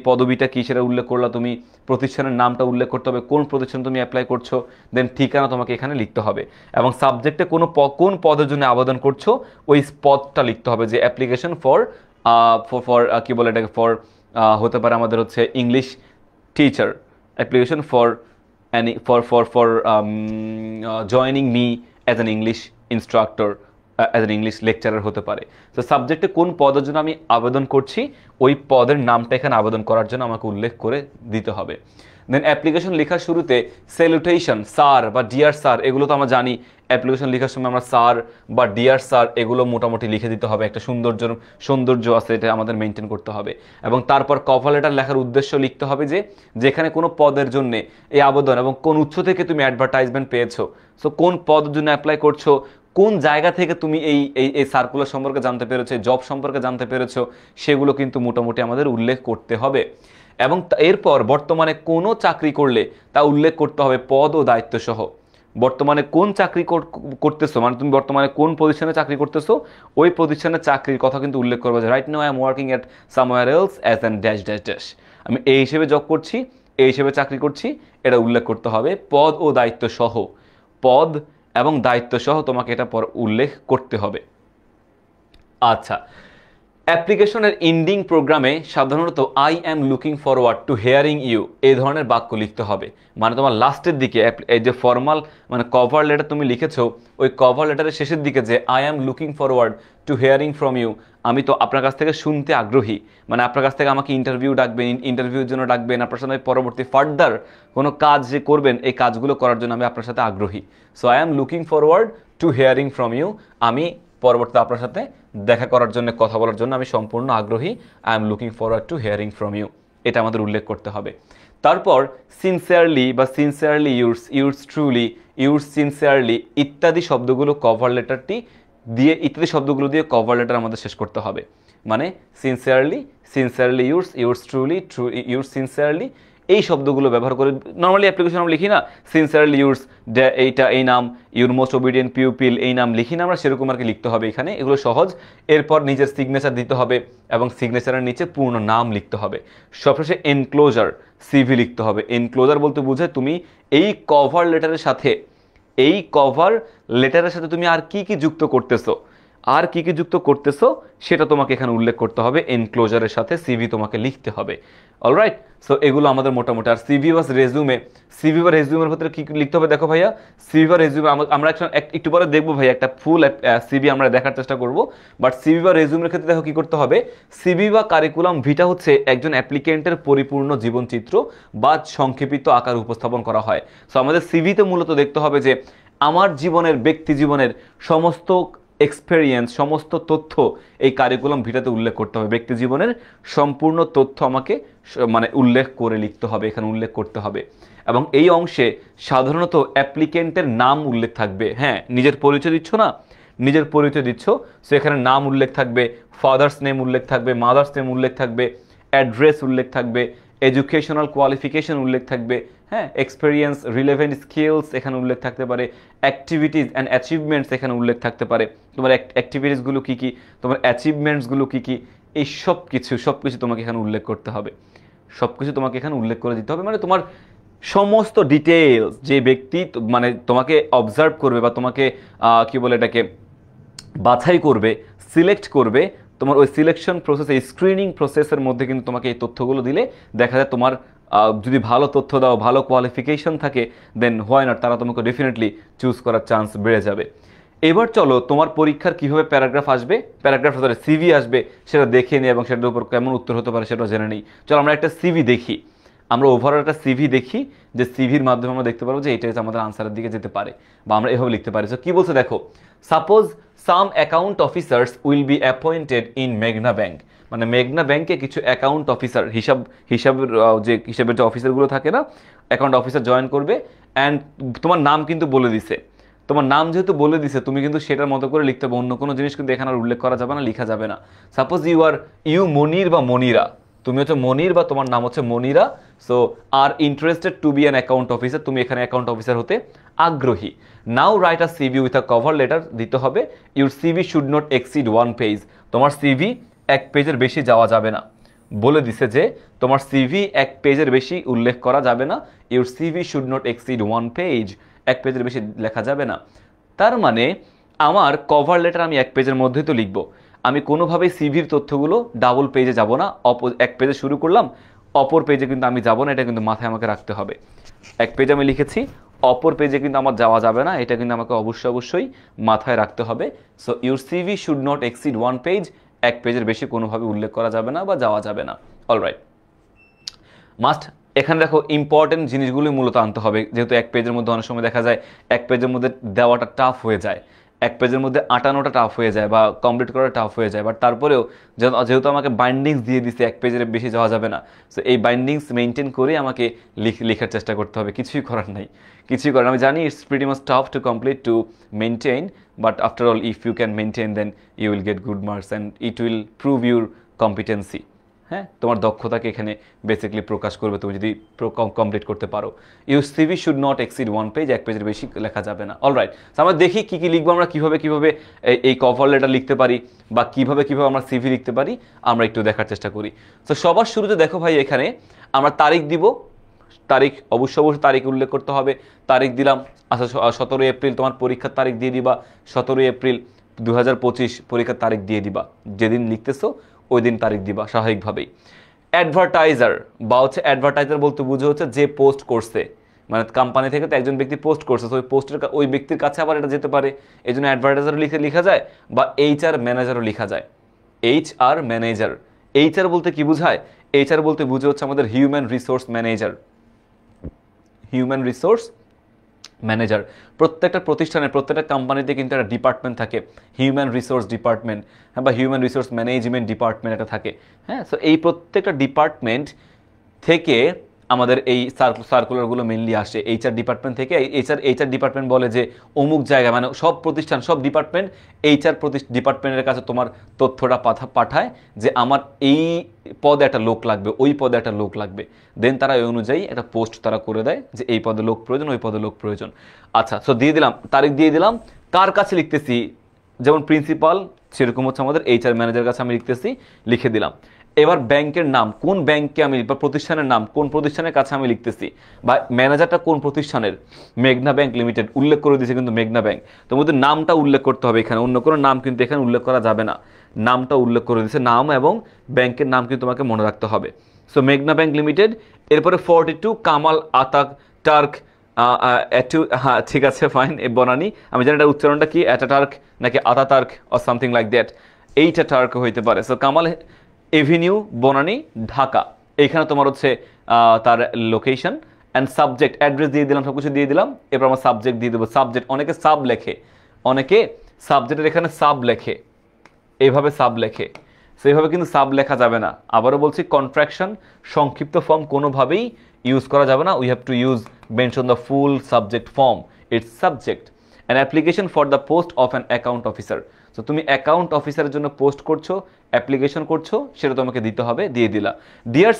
পদবিটা কী সেটা উল্লেখ করলা তুমি, প্রতিষ্ঠানের নামটা উল্লেখ করতে হবে, কোন প্রতিষ্ঠান তুমি অ্যাপ্লাই করছো, দেন ঠিকানা তোমাকে এখানে লিখতে হবে। এবং সাবজেক্টে কোন পদের জন্য আবেদন করছো ওই পদটা লিখতে হবে, যে অ্যাপ্লিকেশন ফর কী বলে এটাকে, হতে পারে আমাদের হচ্ছে English teacher, application for joining me as an English instructor, as an English lecturer হতে পারে। তো সাবজেক্টে কোন পদের জন্য আমি আবেদন করছি ওই পদের নামটা এখানে আবেদন করার জন্য আমাকে উল্লেখ করে দিতে হবে। দেন অ্যাপ্লিকেশন লেখার শুরুতে স্যালুটেশন, স্যার বা ডিয়ার স্যার, এগুলো তো আমরা জানি অ্যাপ্লিকেশন লেখার সময় আমরা স্যার বা ডিয়ার স্যার এগুলো মোটামুটি লিখে দিতে হবে, একটা সৌন্দর্য আছে এটা আমাদের মেনটেন করতে হবে। এবং তারপর কভার লেটার লেখার উদ্দেশ্য লিখতে হবে যে যেখানে কোনো পদের জন্য এই আবেদন এবং কোন উৎস থেকে তুমি অ্যাডভার্টাইজমেন্ট পেয়েছো, সো কোন পদের জন্য অ্যাপ্লাই করছো, কোন জায়গা থেকে তুমি এই সার্কুলার সম্পর্কে জানতে পেরেছো, জব সম্পর্কে জানতে পেরেছো, সেগুলো কিন্তু মোটামুটি আমাদের উল্লেখ করতে হবে। এবং এরপর বর্তমানে কোনো চাকরি করলে তা উল্লেখ করতে হবে পদ ও দায়িত্ব সহ। বর্তমানে কোন চাকরি করতেছো, মানে তুমি বর্তমানে কোন প্রতিষ্ঠানে চাকরি করতেছো ওই প্রতিষ্ঠানের চাকরির কথা কিন্তু উল্লেখ করবে, যে right now I am working at somewhere else as an dash dash dash, আমি এই হিসেবে জব করছি, এই হিসেবে চাকরি করছি, এটা উল্লেখ করতে হবে পদ ও দায়িত্ব সহ। পদ এবং দায়িত্ব সহ তোমাকে এটা উল্লেখ করতে হবে। আচ্ছা, অ্যাপ্লিকেশনের ইন্ডিং প্রোগ্রামে সাধারণত I am looking forward to hearing you এই ধরনের বাক্য লিখতে হবে। মানে তোমার লাস্টের দিকে এই যে ফর্মাল মানে কভার লেটার তুমি লিখেছো, ওই কভার লেটারের শেষের দিকে যে I am looking forward to hearing from you, আমি তো আপনার কাছ থেকে শুনতে আগ্রহী, মানে আপনার কাছ থেকে আমাকে ইন্টারভিউ ডাকবেন, ইন্টারভিউর জন্য ডাকবেন, আপনার সাথে পরবর্তী ফার্দার কোনো কাজ যে করবেন এই কাজগুলো করার জন্য আমি আপনার সাথে আগ্রহী। So I am looking forward to hearing from you, আমি পরবর্তীতে আপনার সাথে দেখা করার জন্য, কথা বলার জন্য আমি সম্পূর্ণ আগ্রহী। I am looking forward to hearing from you, এটা আমাদের উল্লেখ করতে হবে। তারপর সিনসিয়ারলি বা sincerely yours, yours truly, yours sincerely ইত্যাদি শব্দগুলো কভার লেটারটি দিয়ে, ইত্যাদি শব্দগুলো দিয়ে কভার লেটার আমাদের শেষ করতে হবে। মানে sincerely, sincerely yours, yours truly, yours sincerely, এই শব্দগুলো ব্যবহার করে নর্মালি অ্যাপ্লিকেশন আমরা লিখি না, সিনসিয়ারলি ইউর্স এইটা এই নাম, ইউর মোস্ট ওবিডিয়েন্ট পিউপিল এই নাম লিখি না আমরা, সেরকম আর কি লিখতে হবে এখানে, এগুলো সহজ। এরপর নিজের সিগনেচার দিতে হবে এবং সিগনেচারের নিচে পূর্ণ নাম লিখতে হবে। সবশেষে এনক্লোজার, সিভি লিখতে হবে। এনক্লোজার বলতে বোঝায় তুমি এই কভার লেটারের সাথে, এই কভার লেটারের সাথে তুমি আর কি কি যুক্ত করতেছো, আর কি কি যুক্ত করতেছো সেটা তোমাকে এখানে উল্লেখ করতে হবে। এনক্লোজারের সাথে সিভি তোমাকে লিখতে হবে। অলরাইট, সো এগুলো আমাদের মোটামুটি। আর সিভি বা রেজুমে, সিভি বা রেজুমের ভিতরে কি লিখতে হবে দেখো ভাইয়া, সিভি বা রেজুমে আমরা একটু পরে দেখবো ভাইয়া, একটা ফুল সিভি আমরা দেখার চেষ্টা করব। বাট সিভি বা রেজুমের ক্ষেত্রে দেখো কি করতে হবে, সিভি বা কারিকুলাম ভিটা হচ্ছে একজন অ্যাপ্লিকেন্টের পরিপূর্ণ জীবনচিত্র বা সংক্ষেপিত আকার উপস্থাপন করা হয়। সো আমাদের সিভিতে মূলত দেখতে হবে যে আমার জীবনের, ব্যক্তি জীবনের সমস্ত এক্সপেরিয়েন্স, সমস্ত তথ্য এই কারিকুলাম ভিটাতে উল্লেখ করতে হবে। ব্যক্তি জীবনের সম্পূর্ণ তথ্য আমাকে মানে উল্লেখ করে লিখতে হবে, এখানে উল্লেখ করতে হবে। এবং এই অংশে সাধারণত অ্যাপ্লিকেন্টের নাম উল্লেখ থাকবে। হ্যাঁ, নিজের পরিচয় দিচ্ছ না, নিজের পরিচয় দিচ্ছ, সো এখানে নাম উল্লেখ থাকবে, ফাদার্স নেম উল্লেখ থাকবে, মাদার্স নেম উল্লেখ থাকবে, অ্যাড্রেস উল্লেখ থাকবে, এডুকেশনাল কোয়ালিফিকেশন উল্লেখ থাকবে, হ্যাঁ, এক্সপেরিয়েন্স, রিলেভেন্ট স্কিলস এখানে উল্লেখ থাকতে পারে, অ্যাক্টিভিটিস অ্যান্ড অ্যাচিভমেন্টস এখানে উল্লেখ থাকতে পারে। তোমার অ্যাক্টিভিটিসগুলো কী কী, তোমার অ্যাচিভমেন্টসগুলো কী কী, এই সব কিছু তোমাকে এখানে উল্লেখ করতে হবে। সব কিছু তোমাকে এখানে উল্লেখ করে দিতে হবে। মানে তোমার সমস্ত ডিটেলস, যে ব্যক্তি মানে তোমাকে অবজার্ভ করবে বা তোমাকে কি বলে এটাকে বাছাই করবে, সিলেক্ট করবে, তোমার ওই সিলেকশন প্রসেস, এই স্ক্রিনিং প্রসেসের মধ্যে কিন্তু তোমাকে এই তথ্যগুলো দিলে দেখা যায় তোমার যদি ভালো তথ্য দাও, ভালো কোয়ালিফিকেশন থাকে, দেন হোয়াই নট, তারা তোমাকে ডেফিনেটলি চুজ করার চান্স বেড়ে যাবে। এবার চলো তোমার পরীক্ষার কিভাবে প্যারাগ্রাফ আসবে, প্যারাগ্রাফ ধরে সিভি আসবে, সেটা দেখে নিই এবং সেটার উপর কেমন উত্তর হতে পারে সেটা জেনে নিই। চলো আমরা একটা সিভি দেখি, আমরা ওভারঅল একটা সিভি দেখি, যে সিভির মাধ্যমে আমরা দেখতে পারবো যে এটা আমাদের আনসারের দিকে যেতে পারে বা আমরা এভাবে লিখতে পারি। তো কি বলছে দেখো, suppose some account officers will be appointed in মেঘনা ব্যাংক, মানে মেঘনা ব্যাংকে কিছু অ্যাকাউন্ট অফিসার, হিসাবের যে অফিসারগুলো থাকে না, অ্যাকাউন্ট অফিসার জয়েন করবে। অ্যান্ড তোমার নাম কিন্তু বলে দিছে, তোমার নাম যেহেতু বলে দিছে তুমি কিন্তু সেটার মতো করে লিখতে হবে, অন্য কোনো জিনিস কিন্তু এখানে আর উল্লেখ করা যাবে না, লেখা যাবে না। সাপোজ ইউ মনির বা মনিরা, তুমি হচ্ছে মনির বা তোমার নাম হচ্ছে Monira, so are interested to be an account officer, তুমি এখানে অ্যাকাউন্ট অফিসার হতে আগ্রহী। Now write a CV with a cover letter দিতে হবে। Your CV should not exceed 1 page, তোমার সিভি 1 পেজের বেশি যাওয়া যাবে না। বলে দিছে যে তোমার সিভি 1 পেজের বেশি উল্লেখ করা যাবে না। Your CV should not exceed 1 page, 1 পেজের বেশি লেখা যাবে না। তার মানে আমার কভার লেটার আমি 1 পেজের মধ্যেই তো লিখবো, আমি কোনোভাবেই সিভির তথ্যগুলো ডাবল পেজে যাব না। 1 পেজে শুরু করলাম, অপর পেজে কিন্তু আমি যাব না, এটা কিন্তু মাথায় আমাকে রাখতে হবে। 1 পেজে আমি লিখেছি, অপর পেজে কিন্তু আমার যাওয়া যাবে না, এটা কিন্তু আমাকে অবশ্যই মাথায় রাখতে হবে। So your CV should not exceed 1 page, 1 পেজের বেশি কোনোভাবে উল্লেখ করা যাবে না বা যাওয়া যাবে না। অলরাইট, মাস্ট এখানে দেখো ইম্পর্টেন্ট জিনিসগুলি মূলত আনতে হবে, যেহেতু 1 পেজের মধ্যে অনেক সময় দেখা যায় 1 পেজের মধ্যে দেওয়াটা টাফ হয়ে যায়, 1 পেজের মধ্যে আটানোটা টাফ হয়ে যায় বা কমপ্লিট করা টাফ হয়ে যায়। বাট তারপরেও যেহেতু আমাকে বাইন্ডিংস দিয়ে দিচ্ছে, 1 পেজের বেশি যাওয়া যাবে না, সো এই বাইন্ডিংস মেনটেন করে আমাকে লেখার চেষ্টা করতে হবে। কিছুই করার নাই, আমি জানি it's pretty much tough to complete to maintain, but after all if you can maintain then you will get good marks and it will prove your competency. হ্যাঁ, তোমার দক্ষতাকে এখানে বেসিক্যালি প্রকাশ করবে তুমি যদি কমপ্লিট করতে পারো। Your CV should not exceed 1 page, 1 পেজের বেশি লেখা যাবে না। অলরাইট, আমরা দেখি কী কী লিখবো, আমরা কীভাবে এই কভার লেটার লিখতে পারি বা কীভাবে আমরা সিভি লিখতে পারি, আমরা একটু দেখার চেষ্টা করি। তো সবার শুরুতে দেখো ভাই, এখানে আমরা তারিখ দিব, তারিখ অবশ্যই তারিখ উল্লেখ করতে হবে। তারিখ দিলাম, আচ্ছা 17 এপ্রিল তোমার পরীক্ষার তারিখ দিয়ে দিবা, 17 এপ্রিল 2025 পরীক্ষার তারিখ দিয়ে দিবা। যেদিন লিখতেছো ওই দিন তারিখ দিবা স্বাভাবিকভাবেই। অ্যাডভার্টাইজার বা হচ্ছে অ্যাডভার্টাইজার বলতে বুঝে হচ্ছে যে পোস্ট করছে, মানে কোম্পানি থেকে তো একজন ব্যক্তি পোস্ট করছে, তো ওই পোস্টের ওই ব্যক্তির কাছে আবার এটা যেতে পারে, এই জন্য অ্যাডভার্টাইজারও লেখা যায় বা HR ম্যানেজারও লেখা যায়। HR ম্যানেজার, HR বলতে কি বোঝায়? HR বলতে বুঝে হচ্ছে আমাদের human resource manager. Human resource manager, প্রত্যেকটা প্রতিষ্ঠানে প্রত্যেকটা কোম্পানিতে কিন্তু একটা ডিপার্টমেন্ট থাকে, হিউম্যান রিসোর্স ডিপার্টমেন্ট, হ্যাঁ, বা হিউম্যান রিসোর্স ম্যানেজমেন্ট ডিপার্টমেন্ট এটা থাকে, হ্যাঁ। সো এই প্রত্যেকটা ডিপার্টমেন্ট থেকে আমাদের এই সার্কুলারগুলো মেনলি আসে HR ডিপার্টমেন্ট থেকে। HR ডিপার্টমেন্ট বলে যে অমুক জায়গায়, মানে সব প্রতিষ্ঠান সব ডিপার্টমেন্ট HR ডিপার্টমেন্টের কাছে তোমার তথ্যটা পাঠায় যে আমার এই পদে একটা লোক লাগবে, ওই পদে একটা লোক লাগবে, দেন তারা ওই অনুযায়ী একটা পোস্ট তারা করে দেয় যে এই পদে লোক প্রয়োজন, ওই পদে লোক প্রয়োজন। আচ্ছা, সো দিয়ে দিলাম, তারিখ দিয়ে দিলাম, কার কাছে লিখতেছি, যেমন প্রিন্সিপাল সেরকম হচ্ছে আমাদের HR ম্যানেজারের কাছে আমি লিখতেছি, লিখে দিলাম। এবার ব্যাংকের নাম, কোন ব্যাংকে আমি, বা প্রতিষ্ঠানের নাম কোন প্রতিষ্ঠানের কাছে আমি লিখতেছি, বা ম্যানেজারটা কোন প্রতিষ্ঠানের, মেঘনা ব্যাংক লিমিটেড উল্লেখ করে দিয়েছে কিন্তু মেঘনা ব্যাংক, তো মধ্যে নামটা উল্লেখ করতে হবে এখানে, অন্য কোনো নাম কিন্তু এখানে উল্লেখ করা যাবে না, নামটা উল্লেখ করে দিয়েছে, নাম এবং ব্যাংকের নাম কিন্তু তোমাকে মনে রাখতে হবে। সো মেঘনা ব্যাংক লিমিটেড, এরপরে 42 কামাল আতাক টার্ক, হ্যাঁ ঠিক আছে ফাইন, এ বনানি, আমি জানি এটা উচ্চারণটা কি, অ্যাটাটার্ক নাকি আতাতার্ক অর সামথিং লাইক দ্যাট, এইটা টার্ক হইতে পারে। সো কামাল এভিনিউ বনানী ঢাকা, এইখানে তোমার হচ্ছে তার লোকেশন অ্যান্ড সাবজেক্ট, অ্যাড্রেস দিয়ে দিলাম, সব কিছু দিয়ে দিলাম। এরপর আমার সাবজেক্ট দিয়ে দেবো, সাবজেক্ট, অনেকে সাব লেখে, অনেকে সাবজেক্টের এখানে সাব লেখে, এইভাবে সাব লেখে, সেইভাবে কিন্তু সাব লেখা যাবে না। আবারও বলছি, কন্ট্রাকশন সংক্ষিপ্ত ফর্ম কোনোভাবেই ইউজ করা যাবে না, we have to use mention the full subject form, it's subject. An application for the post of an account officer, তো তুমি অ্যাকাউন্ট অফিসারের জন্য পোস্ট করছো, অ্যাপ্লিকেশন করছো, সেটা তোমাকে দিতে হবে, দিয়ে দিলা। ডিয়ার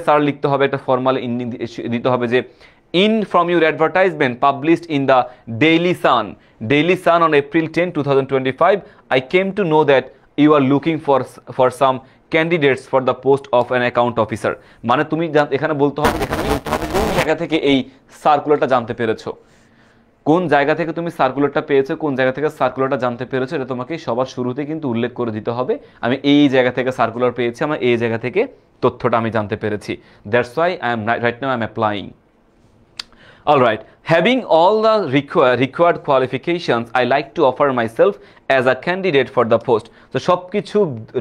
স্যার লিখতে হবে, একটা ফর্মাল দিতে হবে যে in from your advertisement published in the daily Sun on April 10, 2025 I came to know that you are looking for some candidates for the post of an account officer, মানে তুমি এখানে বলতে হবে কোন জায়গা থেকে এই সার্কুলারটা জানতে পেরেছো, কোন জায়গা থেকে তুমি সার্কুলারটা পেয়েছো, কোন জায়গা থেকে সার্কুলারটা জানতে পেরেছো, এটা তোমাকে সবার শুরুতে কিন্তু উল্লেখ করে দিতে হবে, আমি এই জায়গা থেকে সার্কুলার পেয়েছি, আমার এই জায়গা থেকে তথ্যটা আমি জানতে পেরেছি, that's why right now I am applying. Alright, having all the required qualifications, I like to offer myself as a candidate for the post. So সবকিছু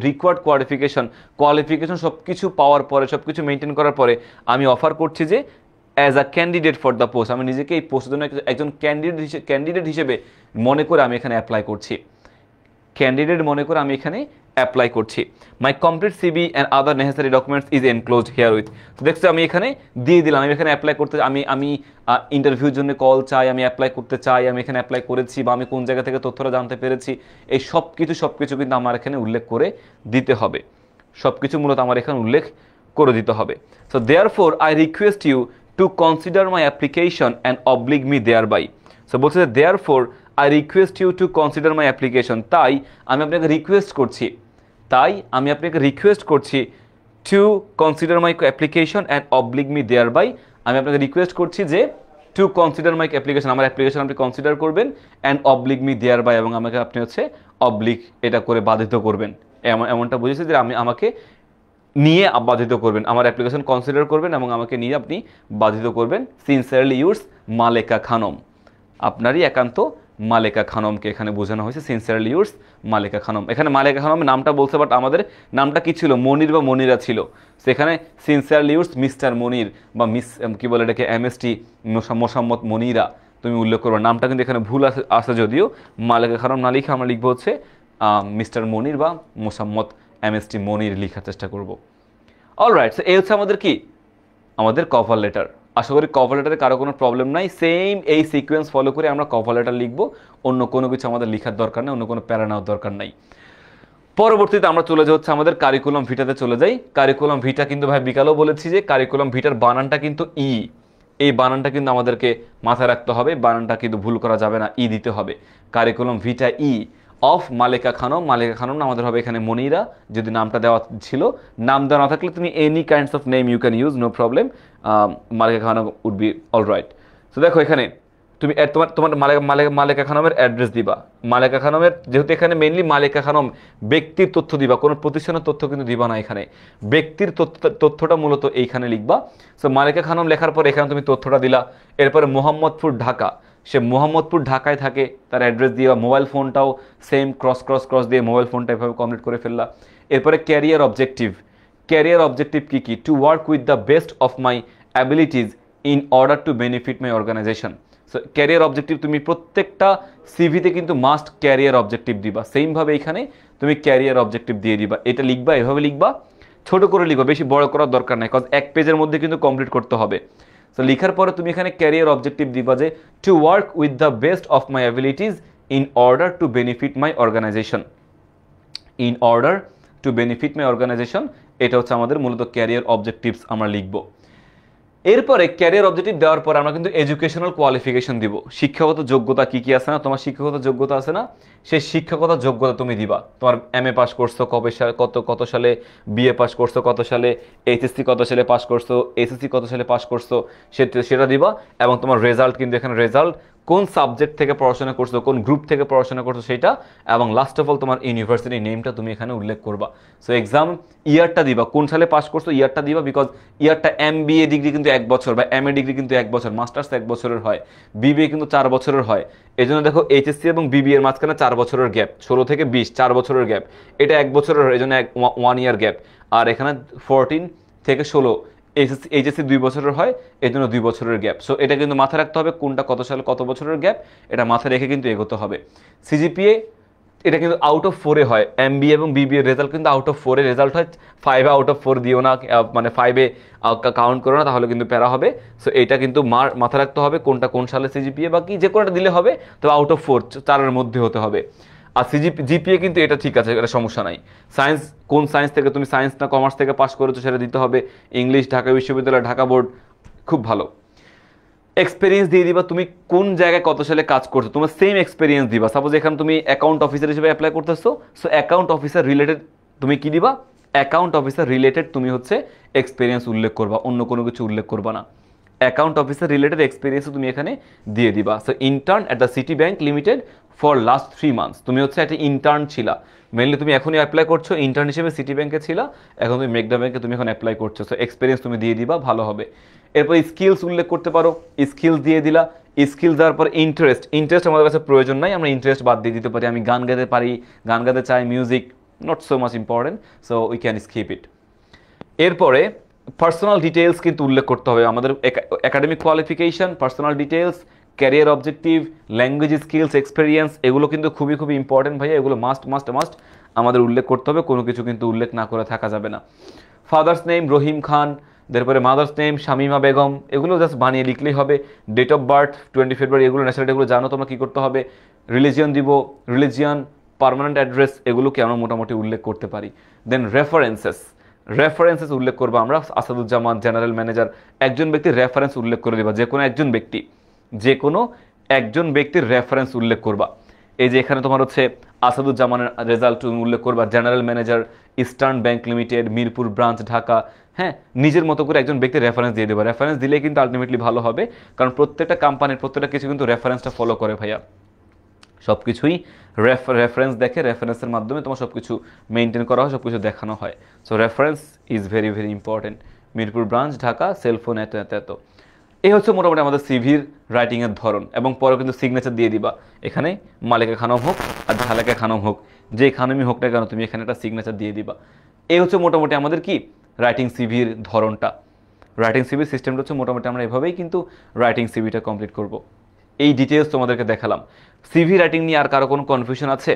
required qualification সবকিছু পাওয়ার পরে, সবকিছু মেনটেন করার পরে আমি অফার করছি যে as a candidate for the post, আমি নিজেকে এই পোস্টের জন্য একজন ক্যান্ডিডেট হিসেবে মনে করে আমি এখানে অ্যাপ্লাই করছি, ক্যান্ডিডেট মনে করে আমি এখানে অ্যাপ্লাই করছি। My complete CV and other necessary documents is enclosed herewith, তো দেখছো আমি এখানে দিয়ে দিলাম, আমি এখানে অ্যাপ্লাই করতে, আমি ইন্টারভিউর জন্য কল চাই, আমি অ্যাপ্লাই করতে চাই, আমি এখানে অ্যাপ্লাই করেছি, বা আমি কোন জায়গা থেকে তথ্যটা জানতে পেরেছি, এই সব কিছু কিন্তু আমার এখানে উল্লেখ করে দিতে হবে, সব কিছু মূলত আমার এখানে উল্লেখ করে দিতে হবে। So therefore I request you to consider my application and oblige me thereby, so বলছে যে therefore I request you to consider my application, তাই আমি আপনাকে রিকোয়েস্ট করছি, to consider my application and oblige me thereby, আমি আপনাকে request করছি যে টু কনসিডার মাই অ্যাপ্লিকেশন, আমার অ্যাপ্লিকেশন আপনি কনসিডার করবেন, and oblige me thereby, এবং আমাকে আপনি হচ্ছে অবলিগ এটা করে বাধিত করবেন, এমনটা বুঝেছি যে আমাকে নিয়ে বাধিত করবেন, আমার অ্যাপ্লিকেশন কনসিডার করবেন এবং আমাকে নিয়ে আপনি বাধিত করবেন। সিনসিয়ারলি ইউরস মালেকা খানম, আপনারই একান্ত মালেকা খানমকে এখানে বোঝানো হয়েছে, সিনসিয়ারলি ইউরস মালেকা খানম। এখানে মালেকা খানমের নামটা বলছে, বাট আমাদের নামটা কি ছিল, মনির বা মনিরা ছিল, সেখানে সিনসিয়ারলি ইউরস মিস্টার মনির বা মিস কি বলে এটাকে MST মোসাম্মদ মনিরা তুমি উল্লেখ করবে, নামটা কিন্তু এখানে ভুল আছে যদিও, মালেকা খানম না লিখে আমরা লিখবো হচ্ছে মিস্টার মনির বা মোসাম্মদ MST মনির লেখার চেষ্টা করব। অলরাইট, সো এই হচ্ছে আমাদের কি, আমাদের কভার লেটার। আশা করি কভার লেটারে কারো কোনো প্রবলেম নাই, সেম এই সিকোয়েন্স ফলো করে আমরা কভার লেটার লিখবো, অন্য কোনো কিছু আমাদের লেখার দরকার নেই, অন্য কোনো প্যারা নেওয়ার দরকার নাই। পরবর্তীতে আমরা চলে যাই হচ্ছে আমাদের কারিকুলাম ভিটাতে চলে যাই। কারিকুলাম ভিটা কিন্তু ভাই বিকালেও বলেছি যে কারিকুলাম ভিটার বানানটা কিন্তু ই, এই বানানটা কিন্তু আমাদেরকে মাথায় রাখতে হবে, বানানটা কিন্তু ভুল করা যাবে না, ই দিতে হবে। Curriculum Vita E of Maleka Khanam, Maleka Khanam না আমাদের হবে এখানে মনিরা, যদি নামটা দেওয়া ছিল, নাম দেওয়া না থাকলে তুমি any kinds of name you can use, no problem, Maleka Khanam would be all right. তো দেখো এখানে তুমি তোমার তোমার মালেকা খানমের অ্যাড্রেস দিবা। মালেকা খানমের, যেহেতু এখানে মেইনলি মালেকা খানম ব্যক্তির তথ্য দিবা, কোনো প্রতিষ্ঠানের তথ্য কিন্তু দিবা না, এখানে ব্যক্তির তথ্যটা মূলত এইখানে লিখবা। সো মালেকা খানম লেখার পর এখানে তুমি তথ্যটা দিলা। এরপরে মোহাম্মদপুর ঢাকা, সে মোহাম্মদপুর ঢাকায় থাকে, তার অ্যাড্রেস দিয়ে, মোবাইল ফোনটাও সেম ক্রস দিয়ে মোবাইল ফোনটা এভাবে কমপ্লিট করে ফেললা। এরপরে ক্যারিয়ার অবজেক্টিভ, ক্যারিয়ার অবজেক্টিভ কী কী? To work with the best of my abilities in order to benefit my organization. So career objective তুমি প্রত্যেকটা সিভিতে কিন্তু মাস্ট ক্যারিয়ার অবজেক্টিভ দিবা। সেমভাবে এখানে তুমি ক্যারিয়ার অবজেক্টিভ দিয়ে দিবা। এটা লিখবা, এভাবে লিখবা, ছোট করে লিখবা, বেশি বড় করার দরকার নাই, কজ এক পেজের মধ্যে কিন্তু কমপ্লিট করতে হবে। সো লিখার পরে তুমি এখানে ক্যারিয়ার অবজেক্টিভ দিবা যে to work with the best of my abilities in order to benefit my organization. In order to benefit my organization, এটা হচ্ছে আমাদের মূলত ক্যারিয়ার অবজেক্টিভস আমরা লিখব। এরপরে ক্যারিয়ার অবজেক্টিভ দেওয়ার পর আমরা কিন্তু এডুকেশনাল কোয়ালিফিকেশন দিব। শিক্ষাগত যোগ্যতা কি কি আছে না, তোমার শিক্ষাগত যোগ্যতা আছে না, সেই শিক্ষাগত যোগ্যতা তুমি দিবা। তোমার MA পাস করছো কবে সালে, কত সালে, BA পাস করছো কত সালে, HSC কত সালে পাস করছো, SSC কত সালে পাস করছো, সেটা দিবা। এবং তোমার রেজাল্ট কিন্তু এখানে রেজাল্ট, কোন সাবজেক্ট থেকে পড়াশোনা করছো, কোন গ্রুপ থেকে পড়াশোনা করছো সেটা, এবং লাস্ট অফ অল তোমার ইউনিভার্সিটি নেমটা তুমি এখানে উল্লেখ করবা। সো এক্সাম ইয়ারটা দিবা, কোন সালে পাস করছো ইয়ারটা দিবা, বিকজ ইয়ারটা MBA ডিগ্রি কিন্তু 1 বছর, বা MA ডিগ্রি কিন্তু 1 বছর, মাস্টার্স 1 বছরের হয়, BBA কিন্তু 4 বছরের হয়। এই জন্য দেখো HSC এবং BBA এর মাঝখানে 4 বছরের গ্যাপ, 16 থেকে 20, 4 বছরের গ্যাপ, এটা 1 বছরের হয়, এই জন্য 1 ইয়ার গ্যাপ। আর এখানে 14 থেকে 16 HSC 2 বছরের হয়, এই জন্য 2 বছরের গ্যাপ। সো এটা কিন্তু মাথায় রাখতে হবে, কোনটা কত সালে কত বছরের গ্যাপ, এটা মাথায় রেখে কিন্তু এগোতে হবে। CGPA এটা কিন্তু আউট অফ 4-এ হয়, MBA এবং BBA রেজাল্ট কিন্তু আউট অফ 4-এ রেজাল্ট হয়, 5-এ আউট অফ 4 দিও না, মানে 5-এ কাউন্ট করো না, তাহলে কিন্তু প্যারা হবে। সো এটা কিন্তু মাথায় রাখতে হবে কোনটা কোন সালে CGPA, বা কি যে কোনটা দিলে হবে, তবে আউট অফ 4, 4-এর মধ্যে হতে হবে। আর GPA কিন্তু এটা ঠিক আছে, এটা সমস্যা নাই। সায়েন্স, কোন সায়েন্স থেকে তুমি সায়েন্স না কমার্স থেকে পাস করেছো সেটা দিতে হবে। ইংলিশ ঢাকা বিশ্ববিদ্যালয়, ঢাকা বোর্ড, খুব ভালো। এক্সপিরিয়েন্স দিয়ে দিবা, তুমি কোন জায়গায় কত সালে কাজ করছো, তোমার সেম এক্সপিরিয়েন্স দিবা। সাপোজ এখানে তুমি অ্যাকাউন্ট অফিসার হিসেবে অ্যাপ্লাই করতেছো, সো অ্যাকাউন্ট অফিসার রিলেটেড তুমি কি দিবা, অ্যাকাউন্ট অফিসার রিলেটেড তুমি হচ্ছে এক্সপিরিয়েন্স উল্লেখ করবা, অন্য কোনো কিছু উল্লেখ করবা না। অ্যাকাউন্ট অফিসার রিলেটেড এক্সপিরিয়েন্সও তুমি এখানে দিয়ে দিবা। So intern at the city bank limited for last 3 months, তুমি হচ্ছে একটা ইন্টার্ন ছিলা, মেনলি তুমি এখনই অ্যাপ্লাই করছো, ইন্টার্ন হিসেবে সিটি ব্যাংকে ছিলা, এখন তুমি মেঘনা ব্যাংকে তুমি এখন অ্যাপ্লাই করছো। সো এক্সপিরিয়েন্স তুমি দিয়ে দিবা, ভালো হবে। এরপর স্কিলস উল্লেখ করতে পারো, স্কিলস দিয়ে দিলা। স্কিল দেওয়ার পর ইন্টারেস্ট আমাদের কাছে প্রয়োজন নাই, আমরা ইন্টারেস্ট বাদ দিয়ে দিতে পারি। আমি গান গাইতে পারি, গান গাইতে চাই, music not so much important, so we can skip ইট। এরপরে পার্সোনাল ডিটেলস কিন্তু উল্লেখ করতে হবে, আমাদের academic qualification, personal details, career objective, language skills, experience, এগুলো কিন্তু খুবই খুবই ইম্পর্টেন্ট ভাইয়া, এগুলো মাস্ট আমাদের উল্লেখ করতে হবে, কোনো কিছু কিন্তু উল্লেখ না করে থাকা যাবে না। ফাদার্স নেম রহিম খান, তারপরে মাদার্স নেম শামিমা বেগম, এগুলো জাস্ট বানিয়ে লিখলেই হবে। ডেট অফ বার্থ 20 ফেব্রুয়ারি, এগুলো ন্যাশনালিটি, এগুলো জানো তোমরা কী করতে হবে। রিলিজিয়ন দিব, রিলিজিয়ন, পার্মানেন্ট অ্যাড্রেস, এগুলোকে আমরা মোটামুটি উল্লেখ করতে পারি। দেন রেফারেন্সেস উল্লেখ করবো আমরা। আসাদুজ্জামান জেনারেল ম্যানেজার, একজন ব্যক্তির রেফারেন্স উল্লেখ করে দিবা, যে কোনো একজন ব্যক্তির রেফারেন্স উল্লেখ করবা। এই যে এখানে তোমার হচ্ছে আসাদুজ্জামানের রেজাল্ট তুমি উল্লেখ করবা, general manager eastern bank limited, Mirpur branch, Dhaka. হ্যাঁ, নিজের মতো করে একজন ব্যক্তির রেফারেন্স দিয়ে দেবা। রেফারেন্স দিলে কিন্তু আলটিমেটলি ভালো হবে, কারণ প্রত্যেকটা কোম্পানির প্রত্যেকটা কিছু কিন্তু রেফারেন্সটা ফলো করে ভাইয়া, সব কিছুই রেফারেন্স দেখে, রেফারেন্সের মাধ্যমে তোমার সব কিছু মেনটেন করা হয়, সব কিছু দেখানো হয়। So reference is very very important. Mirpur branch, Dhaka, cellphone, এত। এই হচ্ছে মোটামুটি আমাদের সিভির রাইটিংয়ের ধরন। এবং পরে কিন্তু সিগনেচার দিয়ে দিবা, এখানে মালিকা খানম হোক আর ঝালেকা খানম হোক, যে খানমই হোক না কেন, তুমি এখানে একটা সিগনেচার দিয়ে দিবা। এই হচ্ছে মোটামুটি আমাদের কি রাইটিং সিভির ধরনটা। রাইটিং সিভির সিস্টেমটা হচ্ছে মোটামুটি আমরা এভাবেই কিন্তু রাইটিং সিভিটা কমপ্লিট করব। এই ডিটেলস তোমাদেরকে দেখালাম। সিভি রাইটিং নিয়ে আর কারো কোনো কনফিউশন আছে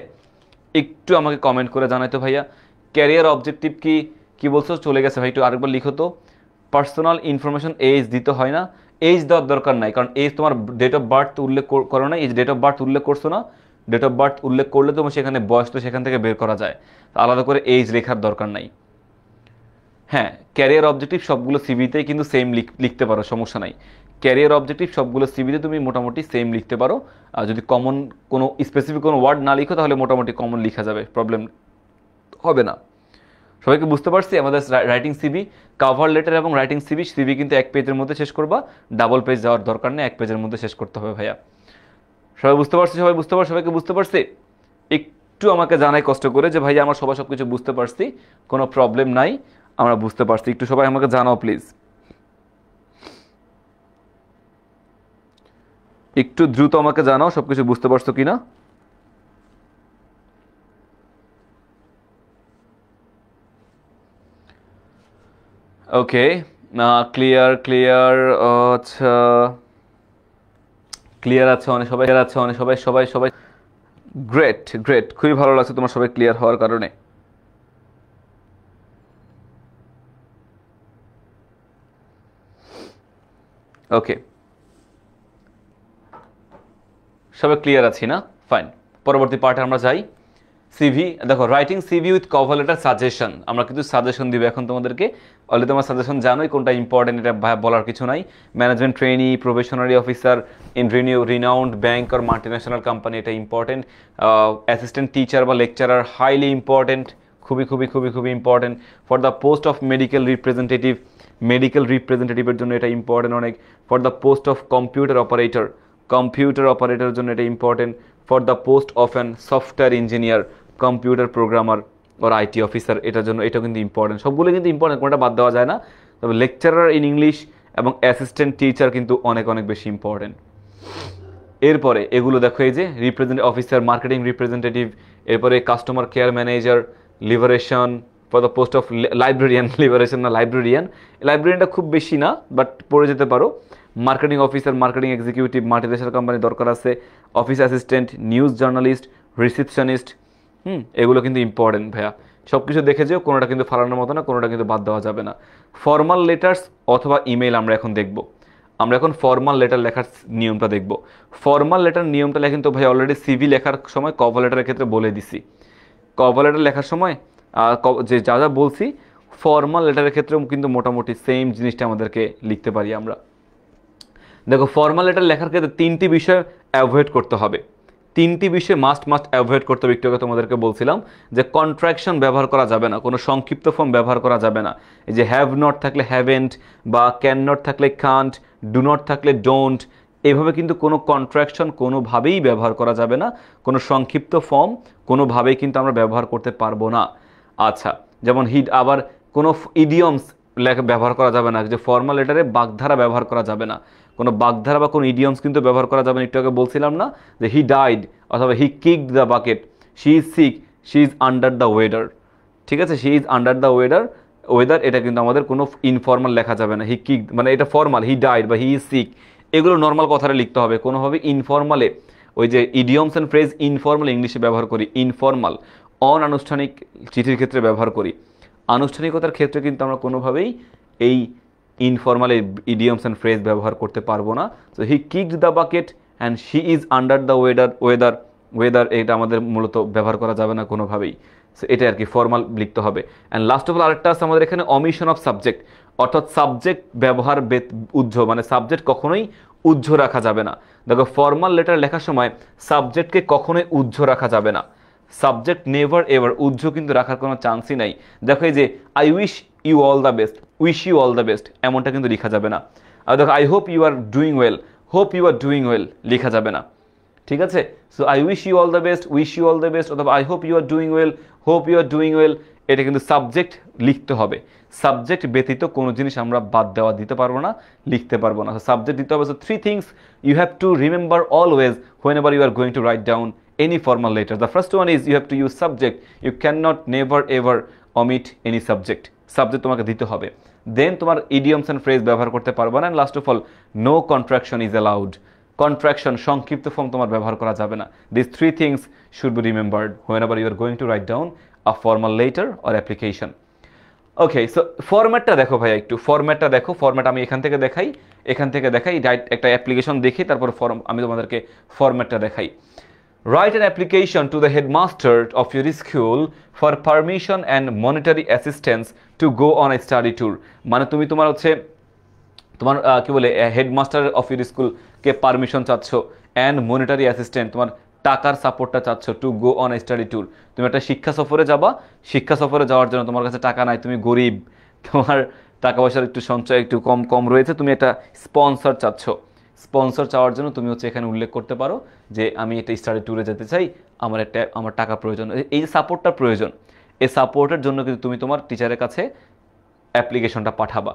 একটু আমাকে কমেন্ট করে জানাইতো ভাইয়া। ক্যারিয়ার অবজেক্টিভ কি বলছো, চলে গেছে ভাই, একটু আরেকবার লিখো তো। পার্সোনাল ইনফরমেশন এজ দিতে হয় না, এজ দেওয়ার দরকার নাই, কারণ এজ তোমার ডেট অফ বার্থ উল্লেখ করো না, এই ডেট অফ বার্থ উল্লেখ করছো না, ডেট অফ বার্থ উল্লেখ করলে তোমার সেখানে বয়স তো সেখান থেকে বের করা যায়, আলাদা করে এজ লেখার দরকার নাই। হ্যাঁ, ক্যারিয়ার অবজেক্টিভ সবগুলো সিভিতেই কিন্তু সেম লিখতে পারো, সমস্যা নাই। ক্যারিয়ার অবজেক্টিভ সবগুলো সিভিতে তুমি মোটামুটি সেম লিখতে পারো। আর যদি কমন কোনো স্পেসিফিক কোনো ওয়ার্ড না লিখো, তাহলে মোটামুটি কমন লেখা যাবে, প্রবলেম হবে না। সবাইকে বুঝতে পারছি? আমাদের রাইটিং সিভি, কভার লেটার এবং রাইটিং সিভি কিন্তু 1 পেজের মধ্যে শেষ করবা, ডাবল পেজ যাওয়ার দরকার নেই, 1 পেজের মধ্যে শেষ করতে হবে ভাইয়া। সবাই বুঝতে পারছি? সবাই বুঝতে পারছি? সবাইকে বুঝতে পারছি? একটু আমাকে জানাই কষ্ট করে যে ভাই আমরা সবাই সব কিছু বুঝতে পারছি, কোনো প্রবলেম নাই, আমরা বুঝতে পারছি। একটু সবাই আমাকে জানাও প্লিজ, একটু দ্রুত আমাকে জানাও সব কিছু বুঝতে পারছো কিনা। ওকে, ক্লিয়ার ক্লিয়ার। আচ্ছা, ক্লিয়ার আছে অনেক সবাই, আছে অনেক সবাই, সবাই সবাই গ্রেট গ্রেট, খুবই ভালো লাগছে তোমার সবাই ক্লিয়ার হওয়ার কারণে। ওকে, সবাই ক্লিয়ার আছি না? ফাইন, পরবর্তী পার্টে আমরা যাই। সিভি দেখো, writing CV with cover letter suggestion, আমরা কিন্তু সাজেশন দিব এখন তোমাদেরকে। অলরেডি তোমার সাজেশন জানোই কোনটা ইম্পর্টেন্ট, এটা বলার কিছু নাই। Management trainee, probationary officer in renowned bank আর মাল্টিন্যাশনাল কোম্পানি, এটা ইম্পর্টেন্ট। অ্যাসিস্ট্যান্ট টিচার বা লেকচারার, হাইলি ইম্পর্টেন্ট, খুবই খুবই খুবই খুবই important. For the post of medical representative, medical রিপ্রেজেন্টেটিভের জন্য এটা ইম্পর্টেন্ট অনেক। For the post of computer operator, computer operator জন্য এটা important. For the post of an software engineer, computer programmer or IT officer, এটার জন্য এটা কিন্তু ইম্পর্টেন্ট। সবগুলো কিন্তু ইম্পর্টেন্ট, কোনোটা বাদ দেওয়া যায় না। তবে লেকচারার ইন ইংলিশ এবং অ্যাসিস্ট্যান্ট টিচার কিন্তু অনেক অনেক বেশি ইম্পর্টেন্ট। এরপরে এগুলো দেখো, এই যে অফিসার, মার্কেটিং রিপ্রেজেন্টেটিভ, এরপরে customer care manager, liberation for the post of librarian, liberation না লাইব্রেরিয়ান, লাইব্রেরিয়ানটা খুব বেশি না বাট পড়ে যেতে পারো। Marketing officer, marketing executive, multinational company দরকার আছে। Office assistant, news journalist, receptionist, এগুলো কিন্তু ইম্পর্টেন্ট ভাইয়া। সব কিছু দেখে যেও, কোনোটা কিন্তু ফালানোর মতো না, কোনোটা কিন্তু বাদ দেওয়া যাবে না। ফর্মাল লেটার্স অথবা ইমেল আমরা এখন দেখব। আমরা এখন ফর্মাল লেটার লেখার নিয়মটা দেখব। ফর্মাল লেটার নিয়মটা কিন্তু ভাই অলরেডি সিভি লেখার সময় কভার লেটারের ক্ষেত্রে বলে দিছি। কভার লেটার লেখার সময় যে যা যা বলছি, ফর্মাল লেটারের ক্ষেত্রেও কিন্তু মোটামুটি সেম জিনিসটা আমাদেরকে লিখতে পারি আমরা। দেখো, ফর্মাল লেটার লেখার ক্ষেত্রে তিনটি বিষয় অ্যাভয়েড করতে হবে, তিনটি বিষয় মাস্ট অ্যাভয়েড করতে হবে। একটু আগে তোমাদেরকে বলছিলাম যে কন্ট্রাকশন ব্যবহার করা যাবে না, কোনো সংক্ষিপ্ত ফর্ম ব্যবহার করা যাবে না। এই যে হ্যাভ নট থাকলে হ্যাভেন্ট, বা ক্যান নট থাকলে কান্ট, ডু নট থাকলে ডোন্ট, এভাবে কিন্তু কোনো কন্ট্রাকশন কোনোভাবেই ব্যবহার করা যাবে না। কোনো সংক্ষিপ্ত ফর্ম কোনোভাবেই কিন্তু আমরা ব্যবহার করতে পারবো না। আচ্ছা, যেমন আবার কোনো ইডিয়মস ব্যবহার করা যাবে না, যে ফর্মাল লেটারে বাগধারা ব্যবহার করা যাবে না, কোনো বাগধারা বা কোনো ইডিয়মস কিন্তু ব্যবহার করা যাবে না। একটু আগে বলছিলাম না যে হি ডাইড অথবা he kicked the bucket, she is sick, she is under the weather, ঠিক আছে, she is under the weather, এটা কিন্তু আমাদের কোনো ইনফর্মাল লেখা যাবে না। হি কিক মানে এটা ফর্মাল, হি ডাইড বা হি ইজ সিক, এগুলো নর্মাল কথাটা লিখতে হবে। কোনোভাবে ইনফর্মালে, ওই যে ইডিয়মস অ্যান্ড ফ্রেজ ইনফর্মাল ইংলিশে ব্যবহার করি, ইনফর্মাল অনানুষ্ঠানিক চিঠির ক্ষেত্রে ব্যবহার করি। আনুষ্ঠানিকতার ক্ষেত্রে কিন্তু আমরা কোনোভাবেই এই ইনফর্মাল ইডিয়মস অ্যান্ড ফ্রেজ ব্যবহার করতে পারবো না। So he kicked the bucket and she is under the weather, এটা আমাদের মূলত ব্যবহার করা যাবে না কোনোভাবেই। সো এটা আর কি ফর্মাল লিখতে হবে। অ্যান্ড লাস্ট অফ অল আরেকটা আছে আমাদের এখানে, অমিশন অফ সাবজেক্ট, অর্থাৎ সাবজেক্ট ব্যবহার উজ্জ্ব, মানে সাবজেক্ট কখনোই উজ্জ্ব রাখা যাবে না। দেখো, ফর্মাল লেটার লেখার সময় সাবজেক্টকে কখনোই উজ্জ্ব রাখা যাবে না। সাবজেক্ট নেভার এভার উজ্জ্ব কিন্তু রাখার কোনো চান্সই নাই। দেখো, এই যে I wish you all the best, wish you all the best, এমনটা কিন্তু লেখা যাবে না। আর দেখো, I hope you are doing well, hope you are doing well লেখা যাবে না, ঠিক আছে। So I wish you all the best, wish you all the best, অথবা I hope you are doing well, hope you are doing well, এটা কিন্তু subject লিখতে হবে। সাবজেক্ট ব্যতীত কোনো জিনিস আমরা বাদ দেওয়া দিতে পারবো না, লিখতে পারবো না। সাবজেক্ট দিতে হবে। So 3 things you have to remember always whenever you are going to write down any formal letter. The first one is you have to use subject. You cannot never ever omit any subject. Subject তোমাকে দিতে হবে। দেন তোমার idioms and phrase ব্যবহার করতে পারবে না। And last of all, no contraction is allowed. Contraction, সংক্ষিপ্ত form তোমার ব্যবহার করা যাবে না। These 3 things should be remembered whenever you are going to write down a formal letter or application. Okay, so ফরম্যাটটা দেখো ভাইয়া, একটু ফরম্যাটটা দেখো। ফরম্যাট আমি এখান থেকে দেখাই ডাইরেক্ট একটা অ্যাপ্লিকেশন দেখি, তারপর আমি তোমাদেরকে ফরম্যাটটা দেখাই। Write an application to the headmaster of your school for permission and monetary assistance to go on a study tour. মানে তুমি তোমার কি বলে হেডমাস্টার অফ ইউর স্কুলকে পারমিশন চাচ্ছ, অ্যান্ড মনিটারি অ্যাসিস্ট্যান্ট তোমার টাকার সাপোর্টটা চাচ্ছ, to go on a study tour. তুমি একটা শিক্ষা সফরে যাবা, শিক্ষা সফরে যাওয়ার জন্য তোমার কাছে টাকা নাই, তুমি গরিব, তোমার টাকা পয়সার একটু সঞ্চয় একটু কম রয়েছে, তুমি একটা স্পন্সর চাচ্ছ। স্পন্সর চাওয়ার জন্য তুমি এখানে উল্লেখ করতে পারো যে আমি একটা স্টাডি ট্যুরে যেতে চাই, আমার টাকা প্রয়োজন, এই যে সাপোর্টটা প্রয়োজন, এই সাপোর্টের জন্য কিন্তু তুমি তোমার টিচারের কাছে অ্যাপ্লিকেশনটা পাঠাবা।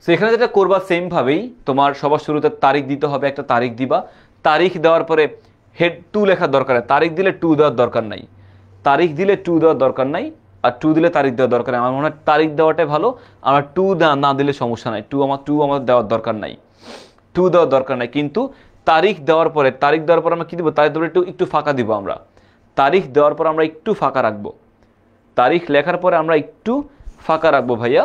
সো এখানে যেটা করবা সেমভাবেই তোমার সবার শুরুতে তারিখ দিতে হবে, একটা তারিখ দিবা, তারিখ দেওয়ার পরে হেড টু লেখার দরকার নেই, তারিখ দিলে টু দেওয়ার দরকার নাই, তারিখ দিলে টু দেওয়ার দরকার নাই, আর টু দিলে তারিখ দেওয়ার দরকার নেই। আমার মনে হয় তারিখ দেওয়াটাই ভালো, আমার টু না দিলে সমস্যা নাই, টু আমার দেওয়ার দরকার নাই, টু দেওয়ার দরকার নাই। কিন্তু তারিখ দেওয়ার পরে আমরা কি দিব, তারিখ দেওয়ার একটু ফাঁকা দিব, আমরা তারিখ দেওয়ার পর আমরা একটু ফাঁকা রাখবো, তারিখ লেখার পরে আমরা একটু ফাঁকা রাখবো ভাইয়া।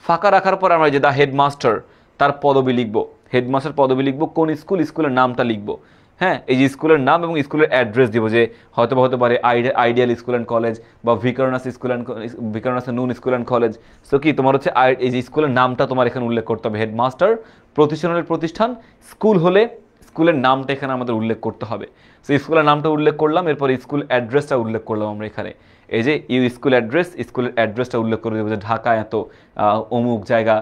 ফাঁকা রাখার পর আমরা যে দা হেডমাস্টার তার পদবি লিখবো, হেডমাস্টার পদবি লিখবো, কোন স্কুলের নামটা লিখবো। হ্যাঁ, এই যে স্কুলের নাম এবং স্কুলের অ্যাড্রেস দিব, যে হয়তো হতে পারে আইডিয়াল স্কুল অ্যান্ড কলেজ বা ভিকারুননিসা নুন স্কুল অ্যান্ড কলেজ। সো কি তোমার হচ্ছে এই যে স্কুলের নামটা তোমার এখানে উল্লেখ করতে হবে, হেডমাস্টার, প্রতিষ্ঠান, স্কুল হলে স্কুলের নামটা এখানে আমাদের উল্লেখ করতে হবে। সো স্কুলের নামটা উল্লেখ করলাম, এরপর স্কুল অ্যাড্রেসটা উল্লেখ করলাম আমরা এখানে, এই যে স্কুলের অ্যাড্রেসটা উল্লেখ করে দেবো যে ঢাকা এত অমুক জায়গা,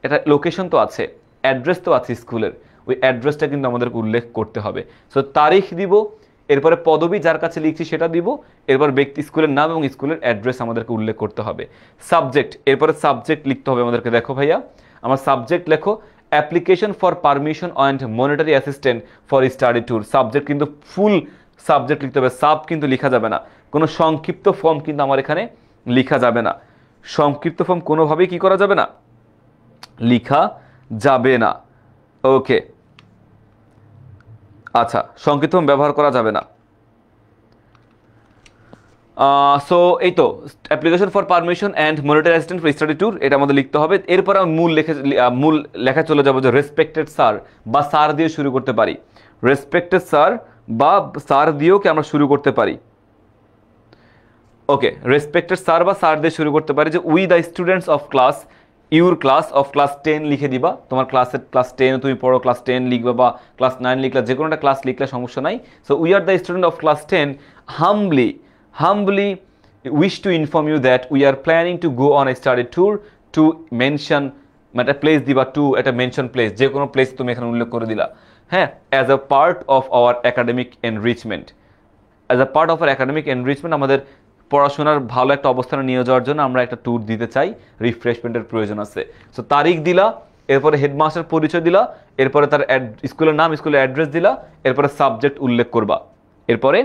এটা লোকেশন তো আছে, অ্যাড্রেস তো আছে স্কুলের, ওই অ্যাড্রেসটা কিন্তু আমাদেরকে উল্লেখ করতে হবে। সো তারিখ দিব, এরপরে পদবি যার কাছে লিখছি সেটা দিব, এরপর স্কুলের নাম এবং স্কুলের অ্যাড্রেস আমাদেরকে উল্লেখ করতে হবে। সাবজেক্ট, এরপরে সাবজেক্ট লিখতে হবে আমাদেরকে। দেখো ভাইয়া, আমার সাবজেক্ট লেখো application for permission and monetary assistant for study tour. Subject কিন্তু ফুল সাবজেক্ট লিখতে হবে, সাব কিন্তু লেখা যাবে না, কোনো সংক্ষিপ্ত ফর্ম কিন্তু আমার এখানে লেখা যাবে না, সংক্ষিপ্ত ফর্ম কোনোভাবেই কি করা যাবে না, লেখা যাবে না। ওকে, আচ্ছা, সংক্ষিপ্ত ফর্ম ব্যবহার করা যাবে না। সো এই তো application for permission and monetary assistant for study tour, এটা আমাদের লিখতে হবে। এরপর আমি মূল লেখা চলে যাবো যে রেসপেক্টেড স্যার বা স্যার দিয়ে শুরু করতে পারি, রেসপেক্টেড স্যার বা স্যার দিয়েও কি আমরা শুরু করতে পারি। ওকে, রেসপেক্টেড স্যার বা স্যার দিয়ে শুরু করতে পারি, যে we the students of class, your class of class 10 লিখে দিবা, তোমার ক্লাস 10 তুমি পড়ো, ক্লাস 10 লিখবা বা ক্লাস 9 লিখলা, যে কোনো একটা ক্লাস লিখলে সমস্যা নাই। So we are the student of class 10 humbly wish to inform you that we are planning to go on a study tour to mention, একটা প্লেস দিবা, টু একটা মেনশন প্লেস, যে কোনো প্লেস তুমি এখানে উল্লেখ করে দিলা। হ্যাঁ, as a part of our academic enrichment, আমাদের পড়াশোনার ভালো একটা অবস্থানে নিয়ে যাওয়ার জন্য আমরা একটা ট্যুর দিতে চাই, রিফ্রেশমেন্টের প্রয়োজন আছে। সো তারিখ দিলা, এরপরে হেডমাস্টার পরিচয় দিলা, এরপরে তার স্কুলের নাম, স্কুলের অ্যাড্রেস দিলা, এরপরে সাবজেক্ট উল্লেখ করবা, এরপরে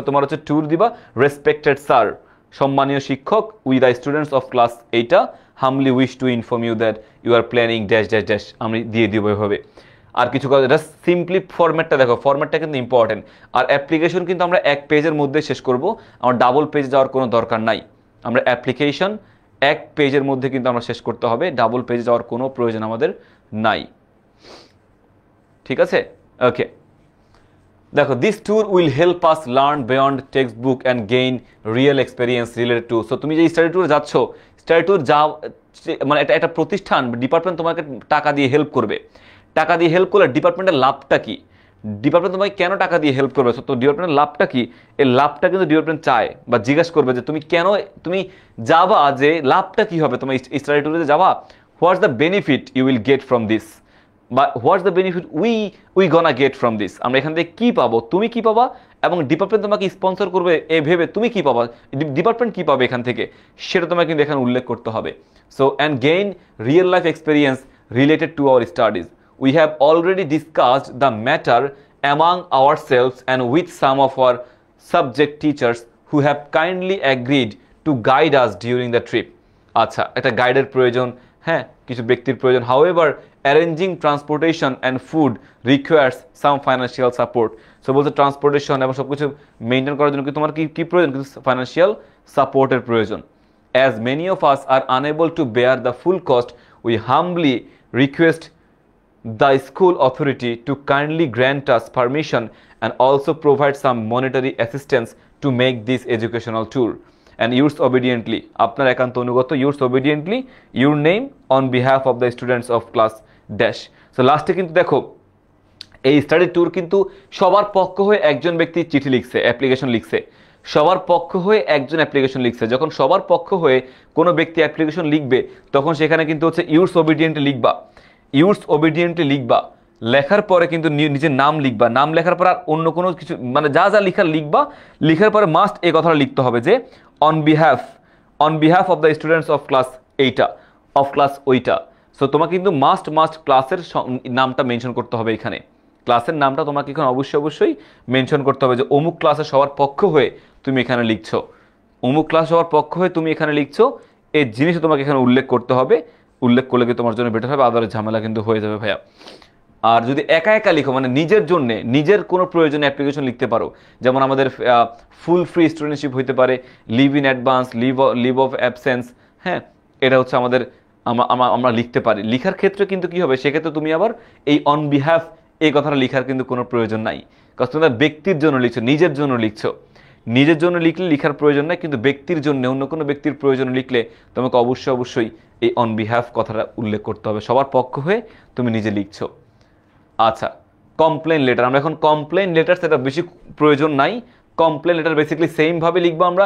তোমার হচ্ছে ট্যুর দিবা, রেসপেক্টেড স্যার, সম্মানীয় শিক্ষক, we the students of class 8 humbly wish to inform you that you are planning dash dash dash, আমি দিয়ে দিব এভাবে। আর কিছু কথা, এটা সিম্পলি ফরম্যাটটা দেখো, ফরম্যাটটা কিন্তু ইম্পর্টেন্ট। আর অ্যাপ্লিকেশন কিন্তু আমরা এক পেজের মধ্যে শেষ করব, আমার ডাবল পেজ যাওয়ার কোনো দরকার নাই। আমরা অ্যাপ্লিকেশন এক পেজের মধ্যে কিন্তু আমরা শেষ করতে হবে, ডাবল পেজে যাওয়ার কোনো প্রয়োজন আমাদের নাই। ঠিক আছে, ওকে। দেখো, this tour will help us learn beyond text book and gain real experience related to. So তুমি যে স্টাডি ট্যুরে যাচ্ছ, স্টাডি ট্যুর মানে এটা একটা প্রতিষ্ঠান, ডিপার্টমেন্ট তোমাকে টাকা দিয়ে হেল্প করবে। টাকা দিয়ে হেল্প করলে ডিপার্টমেন্টের লাভটা কি, ডিপার্টমেন্ট তোমাকে কেন টাকা দিয়ে হেল্প করবে, তো ডিপার্টমেন্টের লাভটা কি, এই লাভটা কিন্তু ডিপার্টমেন্ট চায় বা জিজ্ঞাসা করবে যে তুমি কেন তুমি যাবা, যে লাভটা কি হবে তোমার স্টাডি ট্যুরে যাবা, what's the benefit you will get from this, বা what's the benefit we gonna get from this, আমরা এখান থেকে কী পাবো, তুমি কী পাবা, এবং ডিপার্টমেন্ট তোমাকে স্পন্সর করবে এ ভেবে তুমি কী পাবা, ডিপার্টমেন্ট কী পাবে এখান থেকে, সেটা তোমাকে কিন্তু এখানে উল্লেখ করতে হবে। So and gain real life experience related to our studies. We have already discussed the matter among ourselves and with some of our subject teachers who have kindly agreed to guide us during the trip. আচ্ছা, একটা গাইডের প্রয়োজন, হ্যাঁ, কিছু ব্যক্তির প্রয়োজন। However, arranging transportation and food requires some financial support. So বলতে transportation এবং সব কিছু মেনটেন করার জন্য কি তোমার কি প্রয়োজন, কিন্তু ফাইন্যান্সিয়াল সাপোর্টের প্রয়োজন। As many of us are unable to bear the full cost, we humbly request the school authority to kindly grant us permission and also provide some monetary assistance to make this educational tour. And yours obediently, আপনার একান্ত অনুগত, yours obediently, your name on behalf of the students of class dash. So লাস্টে কিন্তু দেখো, এই study tour কিন্তু সবার পক্ষ হয়ে একজন ব্যক্তি চিঠি লিখছে, অ্যাপ্লিকেশন লিখছে, সবার পক্ষ হয়ে একজন অ্যাপ্লিকেশন লিখছে। যখন সবার পক্ষ হয়ে কোনো ব্যক্তি অ্যাপ্লিকেশন লিখবে, তখন সেখানে কিন্তু হচ্ছে ইউর্স ওবিডিয়েন্টলি লিখবা, ইউর্স ওবিডিয়েন্টলি লিখবা, লেখার পরে কিন্তু নিজের নাম লিখবা, নাম লেখার পর আর অন্য কোনো কিছু মানে যা যা লিখার লিখবা, লিখার পরে মাস্ট এই কথাটা লিখতে হবে যে on behalf of the students of class এইটা, অফ ক্লাস ওইটা। সো তোমাকে কিন্তু মাস্ট ক্লাসের নামটা মেনশন করতে হবে এখানে, ক্লাসের নামটা তোমাকে এখানে অবশ্যই মেনশন করতে হবে যে অমুক ক্লাসে সবার পক্ষ হয়ে তুমি এখানে লিখছো, অমুক ক্লাস সবার পক্ষ হয়ে তুমি এখানে লিখছো, এই জিনিসটা তোমাকে এখানে উল্লেখ করতে হবে। উল্লেখ করলে কি তোমার জন্য বেটার হবে, আদারের ঝামেলা কিন্তু হয়ে যাবে ভাইয়া। আর যদি একা একা লিখো মানে নিজের জন্য নিজের কোনো প্রয়োজনে অ্যাপ্লিকেশন লিখতে পারো, যেমন আমাদের ফুল ফ্রি স্টুডেন্টশিপ হইতে পারে, leave in advance, leave of absence, হ্যাঁ এটা হচ্ছে আমাদের আমরা লিখতে পারি। লিখার ক্ষেত্রে কিন্তু কি হবে, সেক্ষেত্রে তুমি আবার এই অন বিহাফ এই কথাটা লিখার কিন্তু কোনো প্রয়োজন নাই, কারণ তোমরা ব্যক্তির জন্য লিখছো, নিজের জন্য লিখছো। নিজের জন্য লিখলে লিখার প্রয়োজন নাই, কিন্তু ব্যক্তির জন্য অন্য কোনো ব্যক্তির প্রয়োজনে লিখলে তোমাকে অবশ্যই এই অন বিহাফ কথাটা উল্লেখ করতে হবে, সবার পক্ষ হয়ে তুমি নিজে লিখছো। আচ্ছা, কমপ্লেন লেটার, আমরা এখন কমপ্লেন লেটার সেটা বেশি প্রয়োজন নাই। কমপ্লেন লেটার বেসিক্যালি সেম ভাবে লিখবো আমরা,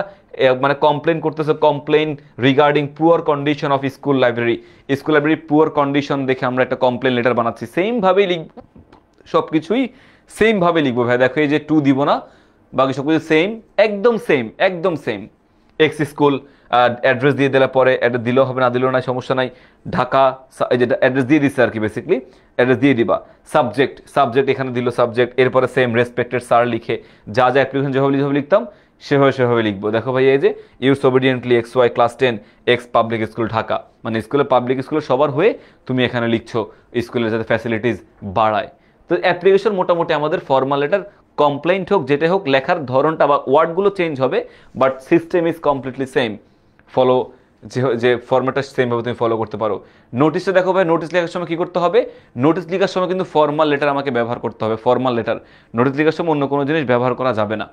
মানে কমপ্লেন করতেছে, complain regarding poor condition of school library poor condition দেখে আমরা একটা কমপ্লেন লেটার বানাচ্ছি, সেম ভাবেই লিখবো, সবকিছুই সেম ভাবে লিখবো ভাই। দেখো এই যে টু দিব না, বাকি সবকিছু সেম, একদম সেম। এক্স স্কুল অ্যাড্রেস দিয়ে দিলে পরে অ্যাড্রেস দিলেও হবে, না দিলেও নাই, সমস্যা নাই। ঢাকা এই যে অ্যাড্রেস দিয়ে দিচ্ছে আর কি, বেসিক্যালি অ্যাড্রেস দিয়ে দিবা। সাবজেক্ট এখানে দিল সাবজেক্ট, এরপরে সেম রেসপেক্টেড স্যার লিখে যা যা অ্যাপ্লিকেশন যেভাবে লিখতাম সেভাবে লিখবো। দেখো ভাই এই যে yours obediently X Y class 10 X public school Dhaka, মানে স্কুলের পাবলিক স্কুলের সবার হয়ে তুমি এখানে লিখছো, স্কুলের যাতে ফ্যাসিলিটিস বাড়ায়। তো অ্যাপ্লিকেশন মোটামুটি আমাদের ফর্মাল লেটার, কমপ্লেইন্ট হোক যেটা হোক, লেখার ধরনটা বা ওয়ার্ডগুলো চেঞ্জ হবে, but system is completely same. Follow যে ফর্মেটটা সেমভাবে তুমি ফলো করতে পারো। নোটিশটা দেখো ভাই, নোটিশ লেখার সময় কী করতে হবে, নোটিশ লেখার সময় কিন্তু ফর্মাল লেটার আমাকে ব্যবহার করতে হবে, ফর্মাল লেটার। নোটিশ লেখার সময় অন্য কোনো জিনিস ব্যবহার করা যাবে না।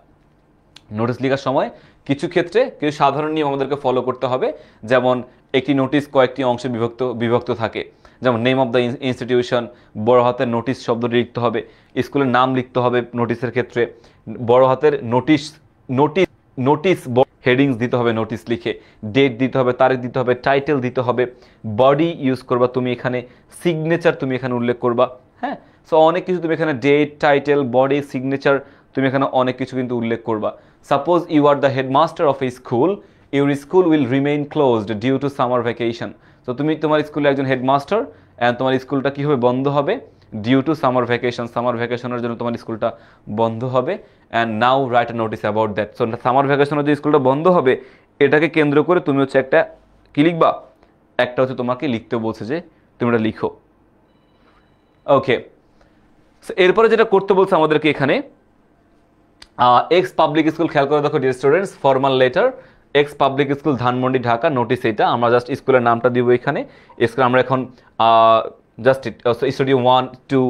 নোটিশ লেখার সময় কিছু ক্ষেত্রে কিছু সাধারণ নিয়ম আমাদেরকে ফলো করতে হবে, যেমন একটি নোটিশ কয়েকটি অংশে বিভক্ত থাকে, যেমন নেম অফ দ্য ইনস্টিটিউশন, বড় হাতের নোটিশ শব্দটি লিখতে হবে, স্কুলের নাম লিখতে হবে নোটিশের ক্ষেত্রে, বড় হাতের নোটিশ হেডিংস দিতে হবে নোটিশ লিখে, ডেট দিতে হবে, তারিখ দিতে হবে, টাইটেল দিতে হবে, বডি ইউজ করবা তুমি এখানে, সিগনেচার তুমি এখানে উল্লেখ করবা, হ্যাঁ। সো অনেক কিছু তুমি এখানে ডেট, টাইটেল, বডি, সিগনেচার তুমি এখানে অনেক কিছু কিন্তু উল্লেখ করবা। Suppose you are the headmaster of a school, your school will remain closed due to summer vacation. তো তুমি তোমার স্কুলে একজন হেডমাস্টার অ্যান্ড তোমার স্কুলটা কী হবে, বন্ধ হবে, ডিউ টু সামার ভ্যাকেশনের জন্য তোমার স্কুলটা বন্ধ হবে। And now write a notice about that. So summer ভ্যাকেশনের যে স্কুলটা বন্ধ হবে এটাকে কেন্দ্র করে তুমি হচ্ছে একটা কি লিখবা, একটা হচ্ছে তোমাকে লিখতে বলছে যে তুমি এটা লিখো। ওকে, এরপরে যেটা করতে বলছে আমাদেরকে এখানে, এক্স পাবলিক স্কুল, খেয়াল করে দেখো dear students, formal letter, x public school Dhanmondi Dhaka, notice এটা আমরা জাস্ট স্কুলের নামটা দিব এখানে। স্কুল আমরা এখন জাস্ট স্টুডিও 1 2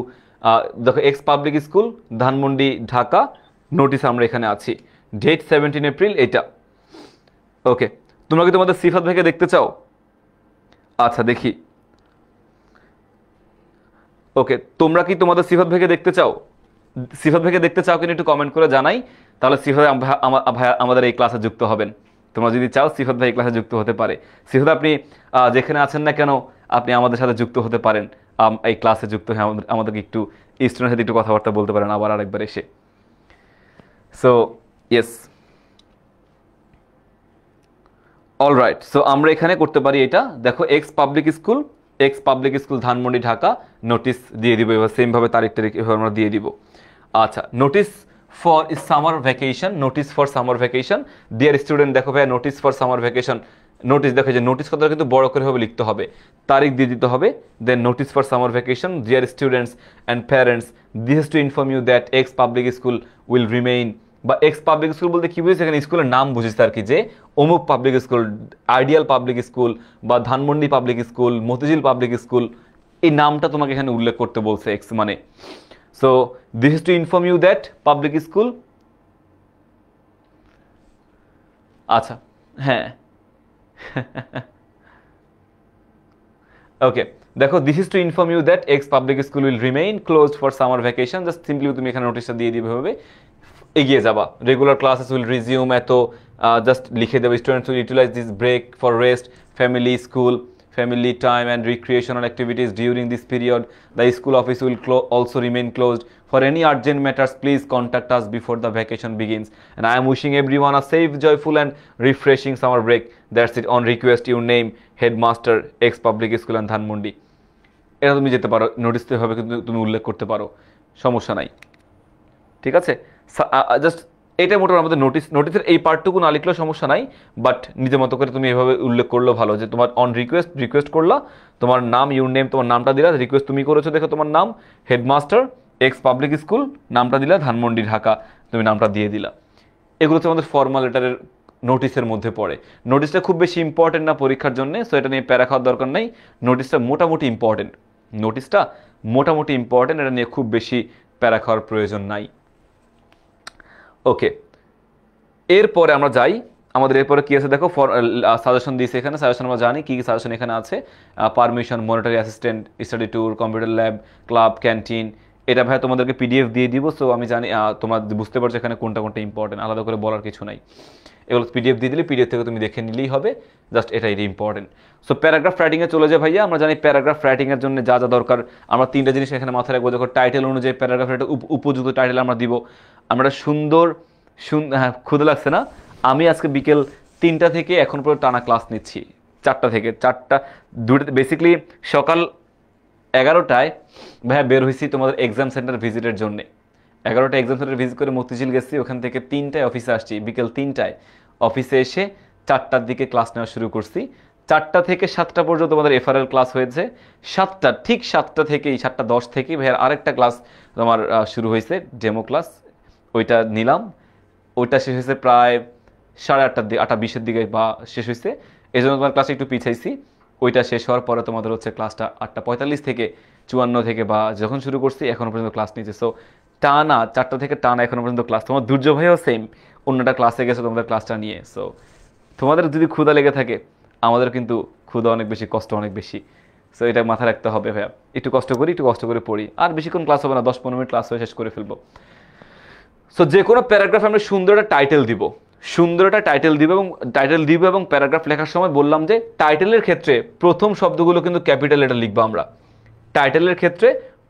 দেখো x public school Dhanmondi Dhaka, notice আমরা এখানে আছি, ডেট 17 এপ্রিল এটা। ওকে, তোমরা কি তোমাদের সিফাত ভাইকে দেখতে চাও? আচ্ছা দেখি, ওকে তোমরা কি তোমাদের সিফাত ভাইকে দেখতে চাও? সিফাত ভাইকে দেখতে চাও কিনা একটু কমেন্ট করে জানাই, তাহলে সিফাত ভাই আমাদের এই ক্লাসে যুক্ত হবেন। তোমরা যদি চাও সিফাত ভাই এই ক্লাসে যুক্ত হতে পারে। সিফাত আপনি যেখানে আছেন না কেন আপনি আমাদের সাথে যুক্ত হতে পারেন, এই ক্লাসে যুক্ত হয়ে আমাদেরকে একটু স্টুডেন্টের সাথে একটু কথাবার্তা বলতে পারেন আবার আরেকবার এসে। So yes, alright. সো আমরা এখানে করতে পারি এটা, দেখো x public school Dhanmondi Dhaka, notice দিয়ে দিব এবার সেমভাবে তারিখ এভাবে আমরা দিয়ে দিব। আচ্ছা, notice for summer vacation, dear student দেখো ভাই notice for summer vacation, notice দেখো যে নোটিস কথাটা কিন্তু বড় করে হবে লিখতে হবে, তারিখ দিয়ে দিতে হবে, then notice for summer vacation, dear students and parents, this is to inform you that X public school will remain, বা এক্স পাবলিক স্কুল বলতে কি বুঝেছে এখানে স্কুলের নাম বুঝেছে আর কি, যে অমুক public school, ideal public school বা Dhanmondi public school, Motijheel public school, এই নামটা তোমাকে এখানে উল্লেখ করতে বলছে এক্স মানে। So this is to inform you that public school, আচ্ছা হ্যাঁ ওকে দেখো this is to inform you that X public school will remain closed for summer vacation, just simply তুমি এখানে নোটিশটা দিয়ে দিবে, হবে এগিয়ে যাবা। রেগুলার ক্লাসেস উইল রিজিউম, এত জাস্ট লিখে দেবে, students will utilise this break for rest, family, school, family time and recreational activities during this period. The school office will also remain closed. For any urgent matters, please contact us before the vacation begins. And I am wishing everyone a safe, joyful and refreshing summer break. That's it. On request, your name, headmaster, ex public school and Dhanmondi. এটা তুমি যেতে পারো, নোটিসতে হবে কিন্তু তুমি উল্লেখ করতে পারো, সমস্যা নাই, ঠিক আছে। জাস্ট এটা মোটামুটি আমাদের নোটিসের এই পার্টটুকু না লিখলেও সমস্যা নাই, বাট নিজের মতো করে তুমি এভাবে উল্লেখ করলেও ভালো যে তোমার অন রিকোয়েস্ট করলা, তোমার নাম, ইউর নেম, তোমার নামটা দিলা, রিকোয়েস্ট তুমি করেছো দেখো তোমার নাম, হেডমাস্টার এক্স পাবলিক স্কুল, নামটা দিলা ধানমন্ডি ঢাকা, তুমি নামটা দিয়ে দিলা। এগুলো হচ্ছে আমাদের ফর্মাল লেটারের নোটিসের মধ্যে পড়ে। নোটিসটা খুব বেশি ইম্পর্টেন্ট না পরীক্ষার জন্য, সো এটা নিয়ে প্যারা খাওয়ার দরকার নেই। নোটিসটা মোটামুটি ইম্পর্টেন্ট, এটা নিয়ে খুব বেশি প্যারা খাওয়ার প্রয়োজন নাই। ওকে, এরপরে আমরা যাই, আমাদের এরপরে কি আছে দেখো, সাজেশন দিয়েছে এখানে। সাজেশন আমরা জানি কি কি সাজেশন এখানে আছে। Permission, monetary assistant, study tour, computer lab, club, canteen. এটা ভাই তোমাদেরকে পিডিএফ দিয়ে দিব, সো আমি জানি তোমরা বুঝতে পারছো এখানে কোনটা ইম্পর্টেন্ট, আলাদা করে বলার কিছু নাই। এগুলো পিডিএফ দিয়ে দিলে পিডিএফ থেকে তুমি দেখে নিলেই হবে, জাস্ট এটাই ইম্পর্টেন্ট। সো প্যারাগ্রাফ রাইটিংয়ে চলে যায় ভাইয়া। আমরা জানি প্যারাগ্রাফ রাইটিংয়ের জন্য যা যা দরকার, আমরা তিনটা জিনিস এখানে মাথায় রাখবো। দেখো, টাইটেল অনুযায়ী প্যারাগ্রাফের একটা উপযুক্ত টাইটেল আমরা দিব। আমরা সুন্দর, হ্যাঁ ক্ষুদে লাগছে না, আমি আজকে বিকেল 3টা থেকে এখন পর্যন্ত টানা ক্লাস নিচ্ছি, 4টা থেকে 4টা, বেসিক্যালি সকাল 11টায় ভাইয়া বের হয়েছি তোমাদের এক্সাম সেন্টার ভিজিটের জন্য। 11টা এক্সাম সেন্টার ভিজিট করে মতিঝিল গেছি, ওখান থেকে 3টায় অফিসে আসছি, বিকেল 3টায় অফিসে এসে 4টার দিকে ক্লাস নেওয়া শুরু করছি। 4টা থেকে 7টা পর্যন্ত তোমাদের এফআরএল ক্লাস হয়েছে। 7টা থেকেই 7টা 10 থেকেই ভাইয়ার আরেকটা ক্লাস তোমার শুরু হয়েছে, ডেমো ক্লাস, ওইটা নিলাম। ওইটা শেষ হয়েছে প্রায় 8:30 দিকে, 8:20-এর দিকে বা শেষ হয়েছে, এই জন্য তোমার ক্লাসে একটু পিছাইছি। ওইটা শেষ হওয়ার পরে তোমাদের হচ্ছে ক্লাসটা 8:45 থেকে 54 থেকে বা যখন শুরু করছি এখনও পর্যন্ত ক্লাস নিয়েছে। সো টানা 4টা থেকে টানা এখনও পর্যন্ত ক্লাস। তোমার দুর্য ভাইও সেম, অন্যটা ক্লাসে গেছে তোমাদের ক্লাসটা নিয়ে। সো তোমাদের যদি ক্ষুধা লেগে থাকে, আমাদের কিন্তু ক্ষুধা অনেক বেশি, কষ্ট অনেক বেশি। সো এটা মাথায় রাখতে হবে ভাইয়া, একটু কষ্ট করে পড়ি, আর বেশিক্ষণ ক্লাস হবে না, 10-15 মিনিট ক্লাস হয়ে শেষ করে ফেলবো। সো যে কোনো প্যারাগ্রাফে আমরা সুন্দর একটা টাইটেল দিব, এবং প্যারাগ্রাফ লেখার সময় বললাম যে টাইটেলের ক্ষেত্রে প্রথম শব্দগুলো কিন্তু ক্যাপিটাল লেটার লিখবো আমরা। টাইটেলের ক্ষেত্রে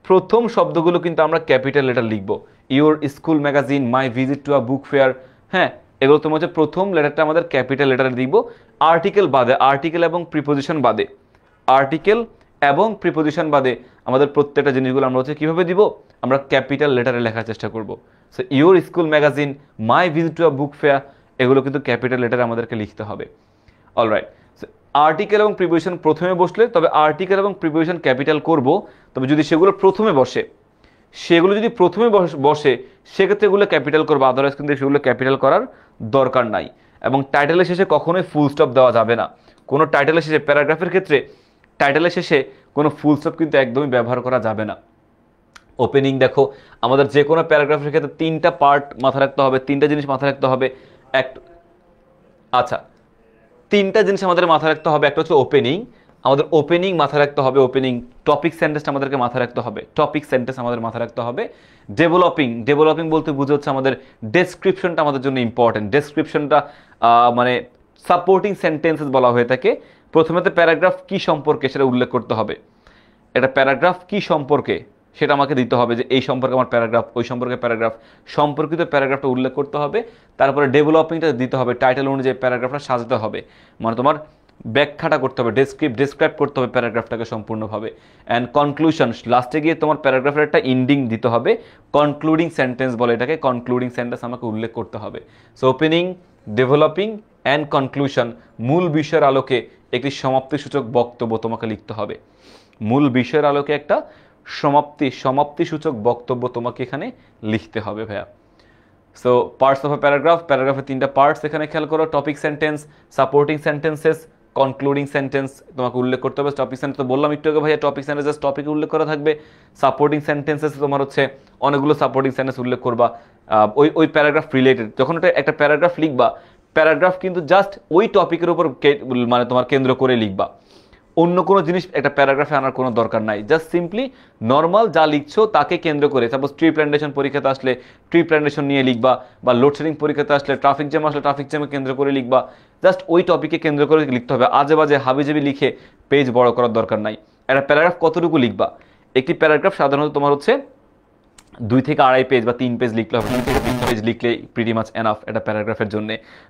প্রথম শব্দগুলো কিন্তু আমরা ক্যাপিটাল লেটার লিখবো। Your school magazine, my visit to a book fair, হ্যাঁ এগুলো তোমার হচ্ছে প্রথম লেটারটা আমাদের ক্যাপিটাল লেটারে দিব। আর্টিকেল এবং প্রিপোজিশন বাদে আমাদের প্রত্যেকটা জিনিসগুলো আমরা হচ্ছে কীভাবে দিব, আমরা ক্যাপিটাল লেটারে লেখার চেষ্টা করব। So your school magazine, my visit to a book fair, এগুলো কিন্তু ক্যাপিটাল লেটারে আমাদেরকে লিখতে হবে। অলরাইট, আর্টিকেল এবং প্রিপোজিশন প্রথমে বসলে, তবে আর্টিকেল এবং প্রিপোজিশন ক্যাপিটাল করব, তবে যদি সেগুলো প্রথমে বসে, সেক্ষেত্রে এগুলো ক্যাপিটাল করবো, আদারওয়াইজ কিন্তু সেগুলো ক্যাপিটাল করার দরকার নাই। এবং টাইটেলের শেষে কখনোই ফুল স্টপ দেওয়া যাবে না। কোনো টাইটেলের শেষে, প্যারাগ্রাফের ক্ষেত্রে টাইটেলের শেষে কোনো ফুল স্টপ কিন্তু একদমই ব্যবহার করা যাবে না। ওপেনিং দেখো, আমাদের যে কোনো প্যারাগ্রাফের ক্ষেত্রে 3টা পার্ট মাথায় রাখতে হবে, 3টা জিনিস মাথায় রাখতে হবে। আচ্ছা, 3টা জিনিস আমাদের মাথায় রাখতে হবে। একটা হচ্ছে ওপেনিং, আমাদের ওপেনিং মাথায় রাখতে হবে। ওপেনিং টপিক সেন্টেন্সটা আমাদেরকে মাথায় রাখতে হবে, ডেভেলপিং বলতে বুঝে হচ্ছে আমাদের ডেসক্রিপশনটা আমাদের জন্য ইম্পর্টেন্ট। ডেসক্রিপশনটা মানে সাপোর্টিং সেন্টেন্সেস বলা হয়ে থাকে। প্রথমেতে প্যারাগ্রাফ কি সম্পর্কে সেটা উল্লেখ করতে হবে। এটা প্যারাগ্রাফ কি সম্পর্কে সেটা আমাকে দিতে হবে, যে এই সম্পর্কে আমার প্যারাগ্রাফ, ওই সম্পর্কে প্যারাগ্রাফ, সম্পর্কিত প্যারাগ্রাফটা উল্লেখ করতে হবে। তারপরে ডেভেলপিংটা দিতে হবে, টাইটেল অনুযায়ী প্যারাগ্রাফটা সাজাতে হবে, মানে তোমার ব্যাখ্যাটা করতে হবে, ডেসক্রাইব করতে হবে প্যারাগ্রাফটাকে সম্পূর্ণভাবে। অ্যান্ড কনক্লুশন, লাস্টে গিয়ে তোমার প্যারাগ্রাফের একটা ইন্ডিং দিতে হবে, কনক্লুডিং সেন্টেন্স বলে এটাকে, কনক্লুডিং সেন্টেন্স আমাকে উল্লেখ করতে হবে। So opening, developing and conclusion, মূল বিষয়ের আলোকে একটি সমাপ্তিসূচক বক্তব্য তোমাকে লিখতে হবে। মূল বিষয়ের আলোকে একটা সমাপ্তিসূচক বক্তব্য তোমাকে এখানে লিখতে হবে ভাইয়া। সো পার্টস অফ এ প্যারাগ্রাফের 3টা পার্টস এখানে খেয়াল করো, topic sentence, supporting sentences, concluding sentence তোমাকে উল্লেখ করতে হবে। টপিক সেন্টেন্স তো বললাম একটু আগে ভাইয়া, টপিক সেন্টেন্সেস টপিকে উল্লেখ করা থাকবে। সাপোর্টিং সেন্টেন্সেস তোমার হচ্ছে অনেকগুলো সাপোর্টিং সেন্টেন্স উল্লেখ করবা ওই প্যারাগ্রাফ রিলেটেড। যখন একটা প্যারাগ্রাফ লিখবা, প্যারাগ্রাফ কিন্তু জাস্ট ওই টপিকের উপর মানে তোমার কেন্দ্র করে লিখবা, অন্য কোনো জিনিস একটা প্যারাগ্রাফে আনার কোনো দরকার নাই। জাস্ট সিম্পলি নর্মাল যা লিখছো তাকে কেন্দ্র করে, সাপোজ ট্রি প্ল্যান্টেশন পরীক্ষাতে আসলে ট্রি প্ল্যান্টেশন নিয়ে লিখবা, বা লোডশেডিং পরীক্ষাতে আসলে ট্রাফিক জ্যাম আসলে ট্রাফিক জ্যামে কেন্দ্র করে লিখবা। জাস্ট ওই টপিকে কেন্দ্র করে লিখতে হবে, আজে বাজে হাবিজাবি লিখে পেজ বড় করার দরকার নাই। একটা প্যারাগ্রাফ কতটুকু লিখবা? একটি প্যারাগ্রাফ সাধারণত তোমার হচ্ছে 2 থেকে 2.5 পেজ বা 3 পেজ লিখলে হবে, 2 থেকে 3 পেজ লিখলে প্রিটি মাচ এনাফ একটা প্যারাগ্রাফের জন্য।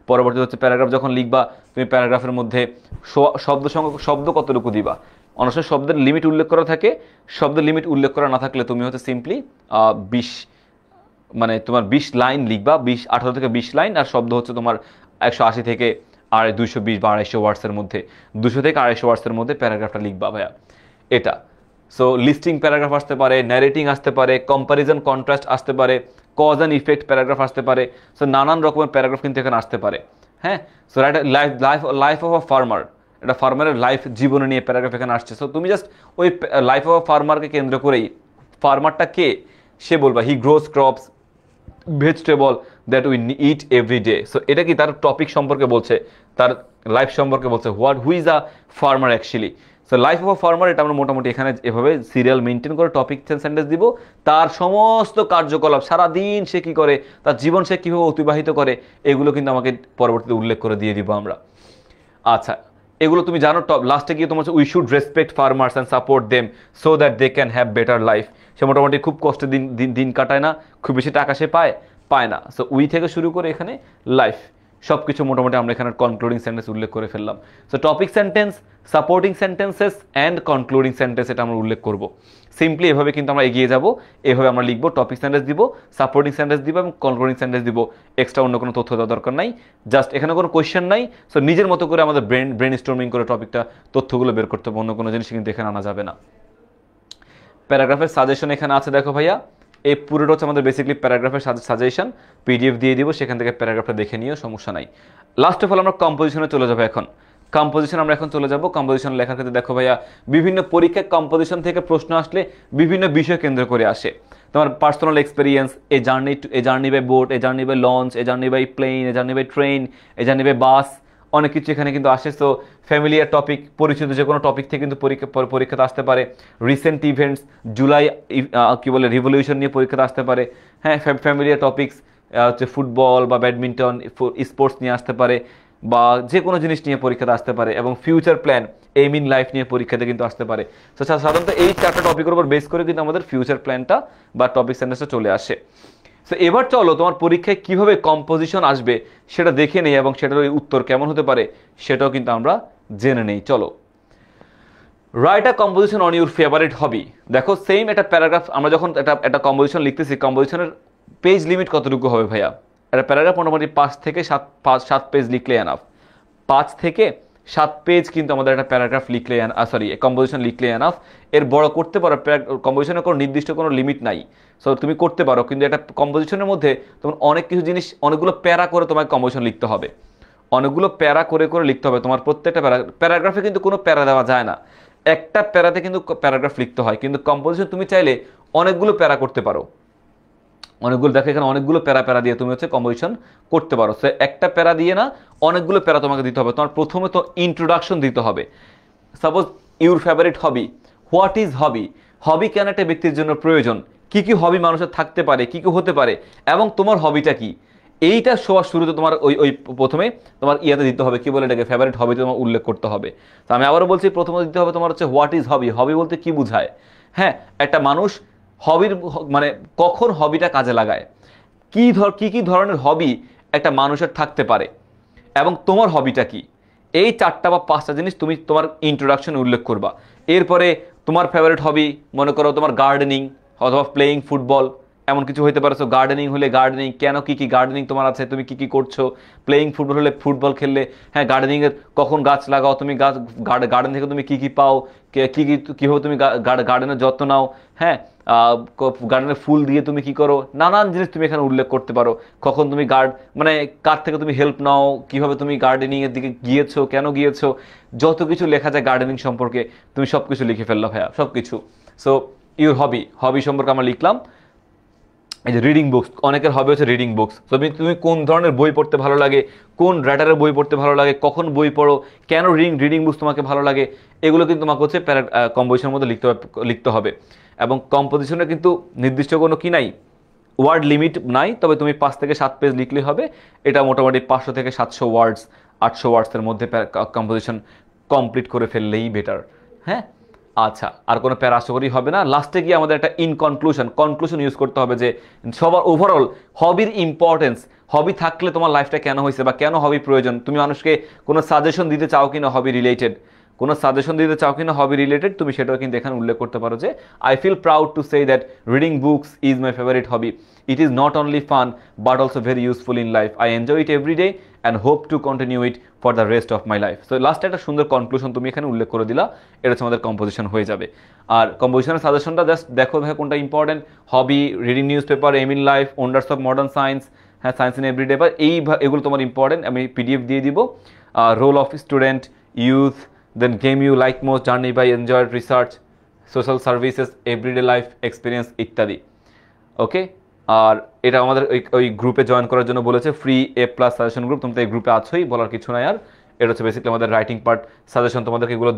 পরবর্তী হচ্ছে প্যারাগ্রাফ যখন লিখবা তুমি প্যারাগ্রাফের মধ্যে শব্দ কতটুকু দিবা, অনেক সময় শব্দের লিমিট উল্লেখ করা থাকে, শব্দের লিমিট উল্লেখ করা না থাকলে তুমি হচ্ছে সিম্পলি 20 মানে তোমার 20 লাইন লিখবা, 18 থেকে 20 লাইন, আর শব্দ হচ্ছে তোমার 180 থেকে 220 বা 250 ওয়ার্ডসের মধ্যে, 200 থেকে 250 ওয়ার্ডসের মধ্যে প্যারাগ্রাফটা লিখবা ভাইয়া এটা। সো লিস্টিং প্যারাগ্রাফ আসতে পারে, ন্যারেটিং আসতে পারে, কম্প্যারিজন কন্ট্রাস্ট আসতে পারে, কজ অ্যান্ড ইফেক্ট প্যারাগ্রাফ আসতে পারে। সো নানান রকমের প্যারাগ্রাফ কিন্তু এখানে আসতে পারে। হ্যাঁ, so life of a farmer, এটা ফার্মারের লাইফ জীবনে নিয়ে প্যারাগ্রাফ এখানে আসছে। সো তুমি জাস্ট ওই লাইফ অফ আ ফার্মারকে কেন্দ্র করেই, ফার্মারটা কে সে বলবা, he grows crops vegetable that we eat every day. সো এটা কি তার টপিক সম্পর্কে বলছে, তার লাইফ সম্পর্কে বলছে, who is a farmer actually. So life of a farmer এটা আমরা মোটামুটি এখানে এভাবে সিরিয়াল মেনটেন করে টপিক সেন্টেন্স দিব, তার সমস্ত কার্যকলাপ সারাদিন সে কী করে, তার জীবন সে কীভাবে অতিবাহিত করে, এগুলো কিন্তু আমাকে পরবর্তীতে উল্লেখ করে দিয়ে দিব আমরা। আচ্ছা, এগুলো তুমি জানো। লাস্টে গিয়ে তোমার we should respect farmers and support them so that they can have better life. সে মোটামুটি খুব কষ্টে দিন কাটায় না, খুব বেশি টাকা সে পায় না। সো উই থেকে শুরু করে এখানে লাইফ সব কিছু মোটামুটি আমরা এখানে কনক্লুডিং সেন্টেন্স উল্লেখ করে ফেললাম। So topic sentence, supporting sentences and concluding sentence এটা আমরা উল্লেখ করব। সিম্পলি এভাবে কিন্তু আমরা এগিয়ে যাব, এভাবে আমরা লিখবো, টপিক সেন্টেন্স দিব, সাপোর্টিং সেন্টেন্স দিব এবং কনক্লুডিং সেন্টেন্স দিব। এক্সট্রা অন্য কোনো তথ্য দেওয়ার দরকার নাই, জাস্ট এখানে কোনো কোয়েশ্চেন নাই। সো নিজের মতো করে আমাদের ব্রেন স্টর্মিং করে টপিকটা তথ্যগুলো বের করতে হবে, অন্য কোনো জিনিস কিন্তু এখানে আনা যাবে না। প্যারাগ্রাফের সাজেশন এখানে আছে দেখো ভাইয়া, এই পুরোটা হচ্ছে আমাদের বেসিক্যালি প্যারাগ্রাফের সাজেশন, পিডিএফ দিয়ে দিব, সেখান থেকে প্যারাগ্রাফটা দেখে নিও, সমস্যা নাই। লাস্ট অফ অল আমরা কম্পোজিশনে চলে যাবো এখন। কম্পোজিশন আমরা এখন চলে যাব। কম্পোজিশন লেখার ক্ষেত্রে দেখো ভাইয়া, বিভিন্ন পরীক্ষায় কম্পোজিশন থেকে প্রশ্ন আসলে বিভিন্ন বিষয় কেন্দ্র করে আসে। তোমার personal experience, a journey by boat, a journey by launch, a journey by plane, a journey by train, a journey by bus, অনেক কিছু এখানে কিন্তু আসে। সো ফ্যামিলিয়ার টপিক, পরিচিত যে কোনো টপিক থেকে কিন্তু পরীক্ষাতে আসতে পারে। রিসেন্ট ইভেন্টস, জুলাই রিভলিউশন নিয়ে পরীক্ষাতে আসতে পারে। হ্যাঁ, ফ্যামিলিয়ার টপিক্স হচ্ছে ফুটবল বা ব্যাডমিন্টন, স্পোর্টস নিয়ে আসতে পারে, বা যে কোনো জিনিস নিয়ে পরীক্ষাতে আসতে পারে। এবং future plan, aim in life নিয়ে পরীক্ষাতে কিন্তু আসতে পারে। তো সাধারণত এই 4টা টপিকের উপর বেস করে কিন্তু আমাদের ফিউচার প্ল্যানটা বা টপিক সেন্টেন্সটা চলে আসে। সো এবার চলো তোমার পরীক্ষায় কিভাবে কম্পোজিশন আসবে সেটা দেখে নেই, এবং সেটার উত্তর কেমন হতে পারে সেটাও কিন্তু আমরা জেনে নেই। চলো, write a composition on your favourite হবি। দেখো সেম একটা প্যারাগ্রাফ আমরা যখন একটা কম্পোজিশন লিখতেছি, কম্পোজিশনের পেজ লিমিট কতটুকু হবে ভাইয়া? একটা প্যারাগ্রাফ মোটামুটি 5 থেকে 7 পেজ লিখলে এনাফ। 5 থেকে 7 পেজ কিন্তু আমাদের একটা প্যারাগ্রাফ লিখলে কম্পোজিশন লিখলে এনাফ। এর বড় করতে পারো, কম্পোজিশনের কোনো নির্দিষ্ট কোনো লিমিট নাই। সো তুমি করতে পারো, কিন্তু একটা কম্পোজিশনের মধ্যে তোমার অনেক কিছু জিনিস, অনেকগুলো প্যারা করে তোমাকে কম্পোজিশন লিখতে হবে, অনেকগুলো প্যারা করে লিখতে হবে। তোমার প্রত্যেকটা প্যারাগ্রাফে কিন্তু কোনো প্যারা দেওয়া যায় না, একটা প্যারাতে কিন্তু প্যারাগ্রাফ লিখতে হয়। কিন্তু কম্পোজিশন তুমি চাইলে অনেকগুলো প্যারা করতে পারো, অনেকগুলো, দেখো এখানে অনেকগুলো প্যারা দিয়ে তুমি হচ্ছে কম্পোজিশন করতে পারো। সো একটা প্যারা দিয়ে না, অনেকগুলো প্যারা তোমাকে দিতে হবে। তোমার প্রথমে তো ইন্ট্রোডাকশন দিতে হবে। Suppose your favourite hobby, what is hobby, hobby কেন একটা ব্যক্তির জন্য প্রয়োজন, কি কি হবি মানুষের থাকতে পারে, কি কি হতে পারে, এবং তোমার হবিটা কি, এইটা সবার শুরুতে তোমার ওই প্রথমে তোমার ইয়াতে দিতে হবে, কি বলে এটাকে, ফেভারিট হবিতে তোমার উল্লেখ করতে হবে। তো আমি আবারও বলছি, প্রথমে দিতে হবে তোমার হচ্ছে হোয়াট ইজ হবি। হবি বলতে কি বোঝায়? হ্যাঁ, একটা মানুষ হবির মানে কখন হবিটা কাজে লাগায়, কি ধরনের হবি একটা মানুষের থাকতে পারে, এবং তোমার হবিটা কি, এই 4টা বা 5টা জিনিস তুমি তোমার ইন্ট্রোডাকশনে উল্লেখ করবা। এরপরে তোমার ফেভারিট হবি, মনে করো তোমার গার্ডেনিং অথবা প্লেয়িং ফুটবল, এমন কিছু হতে পারে। সো গার্ডেনিং হলে গার্ডেনিং কেন, কি গার্ডেনিং তোমার আছে, তুমি কি করছো। প্লেয়িং ফুটবল হলে ফুটবল খেললে, হ্যাঁ গার্ডেনিংয়ের কখন গাছ লাগাও তুমি, গার্ডেন থেকে তুমি কি পাও, কীভাবে তুমি গার্ডেনের যত্ন নাও, হ্যাঁ গার্ডেনের ফুল দিয়ে তুমি কি করো, নানান জিনিস তুমি এখানে উল্লেখ করতে পারো। কখন তুমি মানে কার থেকে তুমি হেল্প নাও, কিভাবে তুমি গার্ডেনিংয়ের দিকে গিয়েছো, কেন গিয়েছো, যত কিছু লেখা যায় গার্ডেনিং সম্পর্কে তুমি সব কিছু লিখে ফেললো ভাইয়া, সব কিছু। সো ইউর হবি সম্পর্কে আমরা লিখলাম। এই যে রিডিং বুকস, অনেকের হবি হচ্ছে রিডিং বুকস। তো তুমি কোন ধরনের বই পড়তে ভালো লাগে, কোন রাইটারের বই পড়তে ভালো লাগে, কখন বই পড়ো, কেন রিডিং বুকস তোমাকে ভালো লাগে, এগুলো কিন্তু তোমাকে হচ্ছে কম্পোজিশনের মধ্যে লিখতে হবে। এবং কম্পোজিশনে কিন্তু নির্দিষ্ট কোনো কি নাই, ওয়ার্ড লিমিট নাই, তবে তুমি 5 থেকে 7 পেজ লিখলে হবে। এটা মোটামুটি 500 থেকে 700 ওয়ার্ডস 800 ওয়ার্ডসের মধ্যে কম্পোজিশন কমপ্লিট করে ফেললেই বেটার। হ্যাঁ, আচ্ছা, আর কোনো প্যারা আশা করি হবে না। লাস্টে গিয়ে আমাদের একটা কনক্লুশন ইউজ করতে হবে যে সবার ওভারঅল হবির ইম্পর্টেন্স, হবি থাকলে তোমার লাইফটা কেন হয়েছে বা কেন হবি প্রয়োজন, তুমি মানুষকে কোনো সাজেশন দিতে চাও কিনা হবি রিলেটেড, কোনো সাজেশন দিতে চাও কিনা হবি রিলেটেড, তুমি সেটাও কিন্তু এখানে উল্লেখ করতে পারো যে I feel proud to say that reading books is my favourite hobby, it is not only fun but also very useful in life, I enjoy it every day and hope to continue it for the rest of my life. So লাস্টে একটা সুন্দর conclusion তুমি এখানে উল্লেখ করে দিলা, এটা হচ্ছে আমাদের কম্পোজিশন হয়ে যাবে। আর কম্পোজিশনের সাজেশনটা জাস্ট দেখো ভাই কোনটা important, hobby, reading newspaper, aim in life, wonders of modern science, হ্যাঁ সায়েন্স ইন এভরিডে, বা এগুলো তোমার ইম্পর্টেন্ট। আমি পিডিএফ দিয়ে দিব, role of student, youth, then game you like most, journey by enjoyed, research, social services, everyday life experience ইত্যাদি। Okay, আর এটা আমাদের ওই গ্রুপে জয়েন করার জন্য বলেছে, ফ্রি A+ সাজেশন গ্রুপ, তুমি তো এই গ্রুপে আছোই, বলার কিছু নাই আর। এটা হচ্ছে বেসিক্যালি আমাদের রাইটিং পার্ট সাজেশন, তোমাদেরকে এগুলো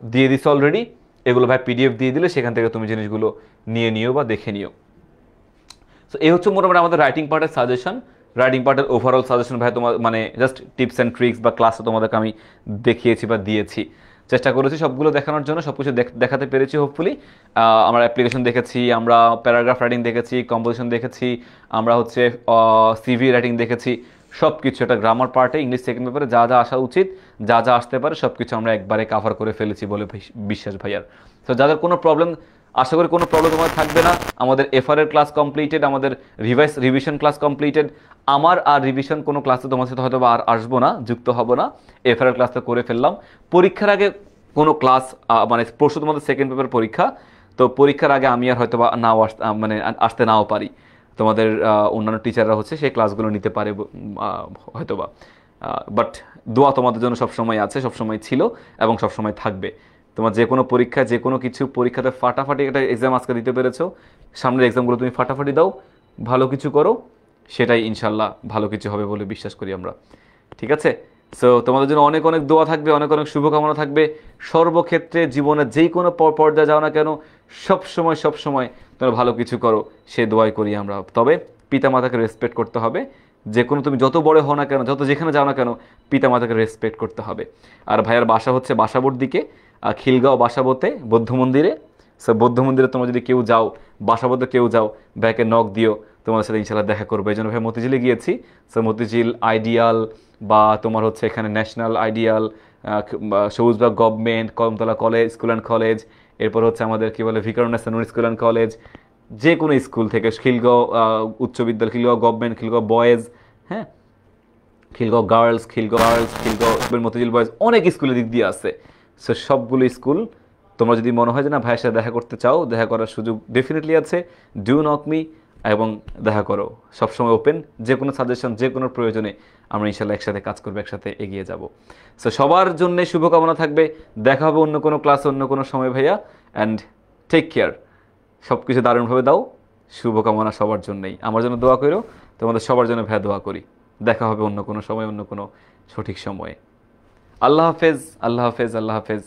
দিয়ে দিচ্ছে অলরেডি, এগুলো ভাই পিডিএফ দিয়ে দিলে সেখান থেকে তুমি জিনিসগুলো নিয়ে নিও বা দেখে নিও। সো এই হচ্ছে মোটামুটি আমাদের রাইটিং পার্টের সাজেশন, রাইটিং পার্টের ওভারঅল সাজেশন ভাই, তোমার মানে জাস্ট টিপস অ্যান্ড ট্রিক্স বা ক্লাসে তোমাদেরকে আমি দেখিয়েছি বা দিয়েছি, চেষ্টা করেছি সবগুলো দেখানোর জন্য, সব কিছু দেখাতে পেরেছি হোপফুলি। আমরা অ্যাপ্লিকেশন দেখেছি, আমরা প্যারাগ্রাফ রাইটিং দেখেছি, কম্পোজিশন দেখেছি, আমরা হচ্ছে সিভি রাইটিং দেখেছি, সব কিছু একটা গ্রামার পার্টে ইংলিশ সেকেন্ড পেপারে যা যা আসা উচিত, যা যা আসতে পারে সব কিছু আমরা একবারে কাভার করে ফেলেছি বলে বিশ্বাস ভাইয়ার। তো যাদের কোনো প্রবলেম, আশা করি কোনো প্রবলেম তোমাদের থাকবে না। আমাদের এফআর এর ক্লাস কমপ্লিটেড, আমাদের রিভিশন ক্লাস কমপ্লিটেড। আমার আর রিভিশন কোনো ক্লাসে তোমার সাথে হয়তো আর আসবো না, যুক্ত হব না, এফআর এর ক্লাসটা করে ফেললাম। পরীক্ষার আগে কোনো ক্লাস, মানে পরশু তোমাদের সেকেন্ড পেপার পরীক্ষা, তো পরীক্ষার আগে আমি আর হয়তো বা নাও আসতে নাও পারি, তোমাদের অন্যান্য টিচাররা হচ্ছে সেই ক্লাসগুলো নিতে পারে হয়তোবা, বাট দোয়া তোমাদের জন্য সবসময় আছে, সবসময় ছিল এবং সবসময় থাকবে। তোমার যে কোনো পরীক্ষা, যে কোনো কিছু পরীক্ষাতে ফাটাফাটি একটা এক্সাম আজকে দিতে পেরেছো, সামনের এক্সামগুলো তুমি ফাটাফাটি দাও, ভালো কিছু করো, সেটাই ইনশাল্লাহ ভালো কিছু হবে বলে বিশ্বাস করি আমরা। ঠিক আছে, সো তোমাদের জন্য অনেক অনেক দোয়া থাকবে, অনেক অনেক শুভকামনা থাকবে। সর্বক্ষেত্রে জীবনের যেই কোনো পর্যায়ে যাও না কেন, সবসময় তোমরা ভালো কিছু করো, সে দোয়াই করি আমরা। তবে পিতামাতাকে রেসপেক্ট করতে হবে, যে কোনো তুমি যত বড় হও না কেন, যেখানে যাও না কেন, পিতামাতাকে রেসপেক্ট করতে হবে। আর ভাইয়ার বাসা হচ্ছে বাসাবোর দিকে, খিলগাঁও বাসাবোতে বৌদ্ধ মন্দিরে। সো বৌদ্ধ মন্দিরে তোমরা যদি কেউ যাও, বাসাবোতে কেউ যাও, ভাইকে নক দিও, তোমাদের সাথে ইনশাল্লাহ দেখা করবে। এই জন্য ভাই মতিঝিলে গিয়েছি। সো মতিঝিল আইডিয়াল, বা তোমার হচ্ছে এখানে national ideal, Sabujbag government, Kalamtala college, school and college, এরপর হচ্ছে আমাদের কী বলে Viqarunnisa Noon school and college, যে কোনো স্কুল থেকে, খিলগাঁও উচ্চ বিদ্যালয়, খিলগাঁও গভর্নমেন্ট, খিলগাঁও বয়েজ, হ্যাঁ, খিলগাঁও গার্লস, খিলগাঁও মতিঝিল বয়েজ, অনেক স্কুলের দিক দিয়ে আছে। সো সবগুলো স্কুল তোমরা যদি মনে হয় যে না ভাইয়ের সাথে দেখা করতে চাও, দেখা করার সুযোগ ডেফিনেটলি আছে, ডু নক মি এবং দেখা করো, সবসময় ওপেন, যে কোনো সাজেশন, যে কোনো প্রয়োজনে আমরা ইনশাল্লাহ একসাথে কাজ করবো, একসাথে এগিয়ে যাব। সো সবার জন্য শুভকামনা থাকবে, দেখা হবে অন্য কোনো ক্লাসে, অন্য কোনো সময় ভাইয়া, অ্যান্ড টেক কেয়ার, সব কিছু দারুণভাবে দাও, শুভকামনা সবার জন্যই, আমার জন্য দোয়া করো, তোমাদের সবার জন্য ভাইয়া দোয়া করি। দেখা হবে অন্য কোনো সময়, অন্য কোনো সঠিক সময়ে। আল্লাহ হাফেজ, আল্লাহ হাফেজ, আল্লাহ হাফেজ।